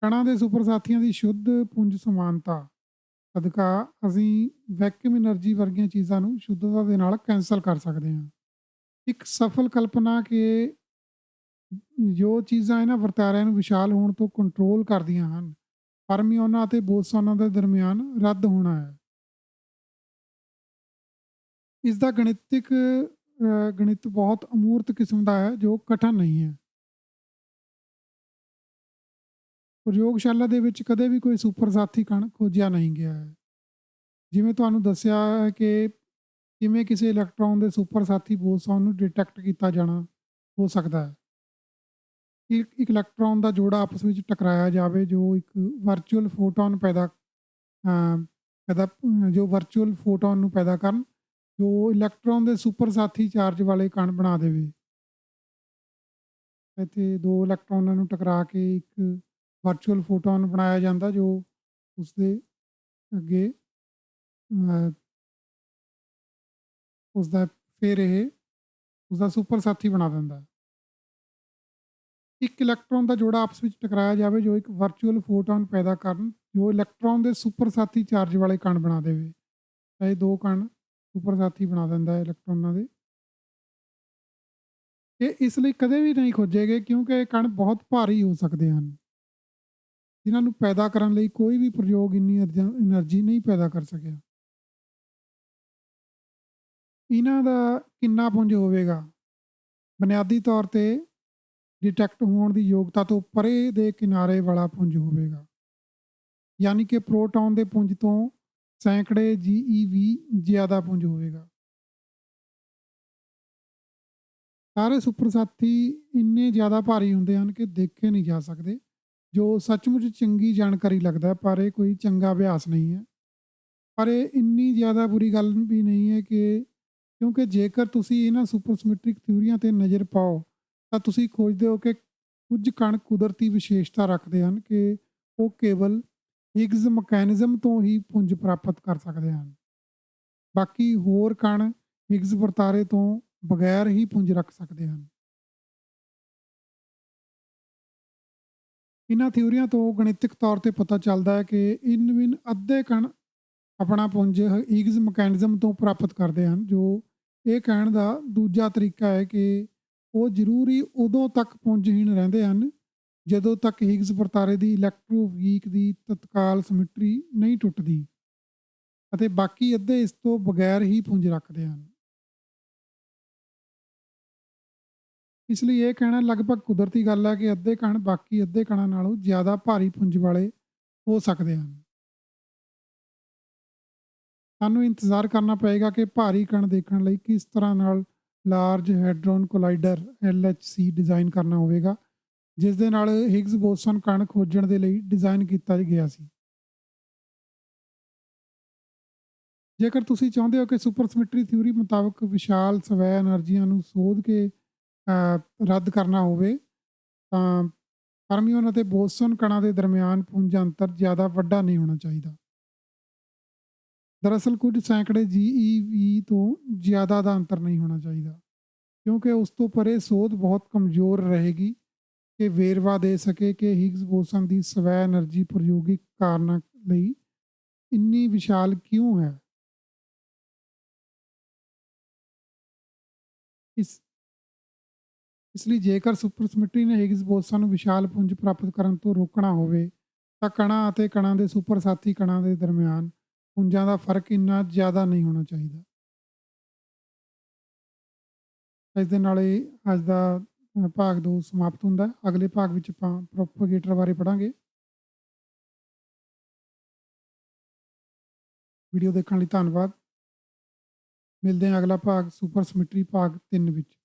ਕਣਾਂ ਦੇ ਸੁਪਰ ਸਾਥੀਆਂ ਦੀ ਸ਼ੁੱਧ ਪੁੰਜ ਸਮਾਨਤਾ ਸਦਕਾ ਅਸੀਂ ਵੈਕਿਊਮ એનર્ਜੀ ਵਰਗੀਆਂ ਚੀਜ਼ਾਂ ਨੂੰ ਸ਼ੁੱਧਤਾ ਦੇ ਨਾਲ ਕੈਂਸਲ ਕਰ ਸਕਦੇ ਹਾਂ। ਇੱਕ ਸਫਲ ਕਲਪਨਾ ਕਿ ਜੋ ਚੀਜ਼ਾਂ ਇਹਨਾਂ ਵਰਤਾਰਿਆਂ ਨੂੰ ਵਿਸ਼ਾਲ ਹੋਣ ਤੋਂ ਕੰਟਰੋਲ ਕਰਦੀਆਂ ਹਨ, ਫਰਮੀਓਨਾਂ ਅਤੇ ਬੋਸੋਨਾਂ ਦੇ ਦਰਮਿਆਨ ਰੱਦ ਹੋਣਾ ਹੈ। ਇਸ ਦਾ ਗਣਿਤ ਬਹੁਤ ਅਮੂਰਤ ਕਿਸਮ ਦਾ ਹੈ, ਜੋ ਕਠਨ ਨਹੀਂ ਹੈ। ਪ੍ਰਯੋਗਸ਼ਾਲਾ ਦੇ ਵਿੱਚ ਕਦੇ ਵੀ ਕੋਈ ਸੁਪਰ ਸਾਥੀ ਕਣ ਖੋਜਿਆ ਨਹੀਂ ਗਿਆ ਹੈ। ਜਿਵੇਂ ਤੁਹਾਨੂੰ ਦੱਸਿਆ ਹੈ ਕਿ ਕਿਵੇਂ ਕਿਸੇ ਇਲੈਕਟ੍ਰੋਨ ਦੇ ਸੁਪਰ ਸਾਥੀ ਬੋਸੋਨ ਨੂੰ ਡਿਟੈਕਟ ਕੀਤਾ ਜਾਣਾ ਹੋ ਸਕਦਾ ਹੈ। ਇੱਕ ਇਲੈਕਟ੍ਰੋਨ ਦਾ ਜੋੜਾ ਆਪਸ ਵਿੱਚ ਟਕਰਾਇਆ ਜਾਵੇ, ਜੋ ਇੱਕ ਵਰਚੁਅਲ ਫੋਟੋਨ ਜੋ ਵਰਚੁਅਲ ਫੋਟੋਨ ਨੂੰ ਪੈਦਾ ਕਰਨ, ਜੋ ਇਲੈਕਟ੍ਰੋਨ ਦੇ ਸੁਪਰ ਸਾਥੀ ਚਾਰਜ ਵਾਲੇ ਕਣ ਬਣਾ ਦੇਵੇ। ਇੱਥੇ ਦੋ ਇਲੈਕਟ੍ਰੋਨਾਂ ਨੂੰ ਟਕਰਾ ਕੇ ਇੱਕ ਵਰਚੁਅਲ ਫੋਟੋਨ ਬਣਾਇਆ ਜਾਂਦਾ, ਜੋ ਉਸਦੇ ਅੱਗੇ ਉਸਦਾ ਫਿਰ ਇਹ ਉਸਦਾ ਸੁਪਰ ਸਾਥੀ ਬਣਾ ਦਿੰਦਾ। ਇੱਕ ਇਲੈਕਟ੍ਰੋਨ ਦਾ ਜੋੜਾ ਆਪਸ ਵਿੱਚ ਟਕਰਾਇਆ ਜਾਵੇ, ਜੋ ਇੱਕ ਵਰਚੁਅਲ ਫੋਟੋਨ ਪੈਦਾ ਕਰਨ, ਜੋ ਇਲੈਕਟ੍ਰੋਨ ਦੇ ਸੁਪਰ ਸਾਥੀ ਚਾਰਜ ਵਾਲੇ ਕਣ ਬਣਾ ਦੇਵੇ। ਇਹ ਦੋ ਕਣ ਸੁਪਰ ਸਾਥੀ ਬਣਾ ਦਿੰਦਾ ਹੈ ਇਲੈਕਟ੍ਰੋਨਾਂ ਦੇ। ਇਹ ਇਸ ਲਈ ਕਦੇ ਵੀ ਨਹੀਂ ਖੋਜੇ ਗਏ, ਕਿਉਂਕਿ ਇਹ ਕਣ ਬਹੁਤ ਭਾਰੀ ਹੋ ਸਕਦੇ ਹਨ, ਜਿਨ੍ਹਾਂ ਨੂੰ ਪੈਦਾ ਕਰਨ ਲਈ ਕੋਈ ਵੀ ਪ੍ਰਯੋਗ ਇੰਨੀ એનર્ਜੀ ਨਹੀਂ ਪੈਦਾ ਕਰ ਸਕਿਆ। ਇਹਨਾਂ ਦਾ ਕਿੰਨਾ ਪੁੰਜ ਹੋਵੇਗਾ? ਬੁਨਿਆਦੀ ਤੌਰ ਤੇ ਡਿਟੈਕਟ ਹੋਣ ਦੀ ਯੋਗਤਾ ਤੋਂ ਪਰੇ ਦੇ ਕਿਨਾਰੇ ਵਾਲਾ ਪੁੰਜ ਹੋਵੇਗਾ, ਯਾਨੀ ਕਿ ਪ੍ਰੋਟੋਨ ਦੇ ਪੁੰਜ ਤੋਂ ਸੈਂਕੜੇ GeV ਜ਼ਿਆਦਾ ਪੁੰਜ ਹੋਵੇਗਾ। ਸਾਰੇ ਸੁਪਰ ਸਾਥੀ ਇੰਨੇ ਜ਼ਿਆਦਾ ਭਾਰੀ ਹੁੰਦੇ ਹਨ ਕਿ ਦੇਖੇ ਨਹੀਂ ਜਾ ਸਕਦੇ, ਜੋ ਸੱਚਮੁੱਚ ਚੰਗੀ ਜਾਣਕਾਰੀ ਲੱਗਦਾ, ਪਰ ਇਹ ਕੋਈ ਚੰਗਾ ਅਭਿਆਸ ਨਹੀਂ ਹੈ। ਪਰ ਇਹ ਇੰਨੀ ਜ਼ਿਆਦਾ ਬੁਰੀ ਗੱਲ ਵੀ ਨਹੀਂ ਹੈ ਕਿਉਂਕਿ ਜੇਕਰ ਤੁਸੀਂ ਇਹਨਾਂ ਸੁਪਰ ਸਮਿਟਰਿਕ ਥਿਊਰੀਆਂ ਤੇ ਨਜ਼ਰ ਪਾਓ, ਤਾਂ ਤੁਸੀਂ ਖੋਜਦੇ ਹੋ ਕਿ ਕੁਝ ਕਣ ਕੁਦਰਤੀ ਵਿਸ਼ੇਸ਼ਤਾ ਰੱਖਦੇ ਹਨ ਕਿ ਉਹ ਕੇਵਲ ਹਿਗਜ਼ ਮਕੈਨਿਜ਼ਮ ਤੋਂ ਹੀ ਪੁੰਜ ਪ੍ਰਾਪਤ ਕਰ ਸਕਦੇ ਹਨ। ਬਾਕੀ ਹੋਰ ਕਣ ਹਿਗਜ਼ ਵਰਤਾਰੇ ਤੋਂ ਬਗੈਰ ਹੀ ਪੁੰਜ ਰੱਖ ਸਕਦੇ ਹਨ। ਇਹਨਾਂ ਥਿਊਰੀਆਂ ਤੋਂ ਗਣਿਤਿਕ ਤੌਰ ਤੇ ਪਤਾ ਚੱਲਦਾ ਹੈ ਕਿ ਇਨ-ਬਿਨ ਅੱਧੇ ਕਣ ਆਪਣਾ ਪੁੰਜ ਹਿਗਜ਼ ਮਕੈਨਿਜ਼ਮ ਤੋਂ ਪ੍ਰਾਪਤ ਕਰਦੇ ਹਨ, ਜੋ ਇਹ ਕਹਿਣ ਦਾ ਦੂਜਾ ਤਰੀਕਾ ਹੈ ਕਿ ਉਹ ਜ਼ਰੂਰੀ ਉਦੋਂ ਤੱਕ ਪੁੰਜਹੀਣ ਰਹਿੰਦੇ ਹਨ ਜਦੋਂ ਤੱਕ ਹਿਗਜ਼ ਵਰਤਾਰੇ ਦੀ ਇਲੈਕਟ੍ਰੋਵੀਕ ਦੀ ਤਤਕਾਲ ਸਮਿਟਰੀ ਨਹੀਂ ਟੁੱਟਦੀ, ਅਤੇ ਬਾਕੀ ਅੱਧੇ ਇਸ ਤੋਂ ਬਗੈਰ ਹੀ ਪੁੰਜ ਰੱਖਦੇ ਹਨ। ਇਸ ਲਈ ਇਹ ਕਹਿਣਾ ਲਗਭਗ ਕੁਦਰਤੀ ਗੱਲ ਹੈ ਕਿ ਅੱਧੇ ਕਣ ਬਾਕੀ ਅੱਧੇ ਕਣਾਂ ਨਾਲੋਂ ਜ਼ਿਆਦਾ ਭਾਰੀ ਪੁੰਜ ਵਾਲੇ ਹੋ ਸਕਦੇ ਹਨ। ਸਾਨੂੰ ਇੰਤਜ਼ਾਰ ਕਰਨਾ ਪਏਗਾ ਕਿ ਭਾਰੀ ਕਣ ਦੇਖਣ ਲਈ ਕਿਸ ਤਰ੍ਹਾਂ ਨਾਲ ਲਾਰਜ ਹੈਡਰੋਨ ਕੋਲਾਈਡਰ LHC ਡਿਜ਼ਾਈਨ ਕਰਨਾ ਹੋਵੇਗਾ, ਜਿਸ ਦੇ ਨਾਲ ਹਿਗਸ ਬੋਸਨ ਕਣ ਖੋਜਣ ਦੇ ਲਈ ਡਿਜ਼ਾਈਨ ਕੀਤਾ ਗਿਆ ਸੀ। ਜੇਕਰ ਤੁਸੀਂ ਚਾਹੁੰਦੇ ਹੋ ਕਿ ਸੁਪਰ ਸਿਮੈਟਰੀ ਥਿਊਰੀ ਮੁਤਾਬਕ ਵਿਸ਼ਾਲ ਸਵੈ એનર્ਜੀਆਂ ਨੂੰ ਸੋਧ ਕੇ ਰੱਦ ਕਰਨਾ ਹੋਵੇ, ਤਾਂ ਫਰਮੀਓਨ ਅਤੇ ਬੋਸਨ ਕਣਾਂ ਦੇ ਦਰਮਿਆਨ ਪੁੰਜ ਅੰਤਰ ਜ਼ਿਆਦਾ ਵੱਡਾ ਨਹੀਂ ਹੋਣਾ ਚਾਹੀਦਾ। ਦਰਅਸਲ ਕੁਝ ਸੈਂਕੜੇ GeV ਤੋਂ ਜ਼ਿਆਦਾ ਦਾ ਅੰਤਰ ਨਹੀਂ ਹੋਣਾ ਚਾਹੀਦਾ, ਕਿਉਂਕਿ ਉਸ ਤੋਂ ਪਰੇ ਸੋਧ ਬਹੁਤ ਕਮਜ਼ੋਰ ਰਹੇਗੀ ਕਿ ਵੇਰਵਾ ਦੇ ਸਕੇ ਕਿ ਹਿਗਸ ਬੋਸਨ ਦੀ ਸਵੈ એનર્ਜੀ ਪ੍ਰਯੋਗਿਕ ਕਾਰਨਾਂ ਲਈ ਇੰਨੀ ਵਿਸ਼ਾਲ ਕਿਉਂ ਹੈ। ਇਸ ਇਸ ਲਈ ਜੇਕਰ ਸੁਪਰ ਸਿਮੈਟਰੀ ਨੇ ਹਿਗਸ ਬੋਸਨ ਨੂੰ ਵਿਸ਼ਾਲ ਪੁੰਜ ਪ੍ਰਾਪਤ ਕਰਨ ਤੋਂ ਰੋਕਣਾ ਹੋਵੇ, ਤਾਂ ਕਣਾਂ ਅਤੇ ਕਣਾਂ ਦੇ ਸੁਪਰ ਸਾਥੀ ਕਣਾਂ ਦੇ ਦਰਮਿਆਨ ਪੁੰਜਾਂ ਦਾ ਫਰਕ ਇੰਨਾ ਜ਼ਿਆਦਾ ਨਹੀਂ ਹੋਣਾ ਚਾਹੀਦਾ। ਇਸ ਦੇ ਨਾਲ ਹੀ ਅੱਜ ਦਾ ਭਾਗ 2 ਸਮਾਪਤ ਹੁੰਦਾ ਹੈ। ਅਗਲੇ ਭਾਗ ਵਿੱਚ ਆਪਾਂ ਪ੍ਰੋਪਗੇਟਰ ਬਾਰੇ ਪੜ੍ਹਾਂਗੇ। ਵੀਡੀਓ ਦੇਖਣ ਲਈ ਧੰਨਵਾਦ। ਮਿਲਦੇ ਹਾਂ ਅਗਲਾ ਭਾਗ ਸੁਪਰ ਸਿਮੈਟਰੀ ਭਾਗ 3 ਵਿੱਚ।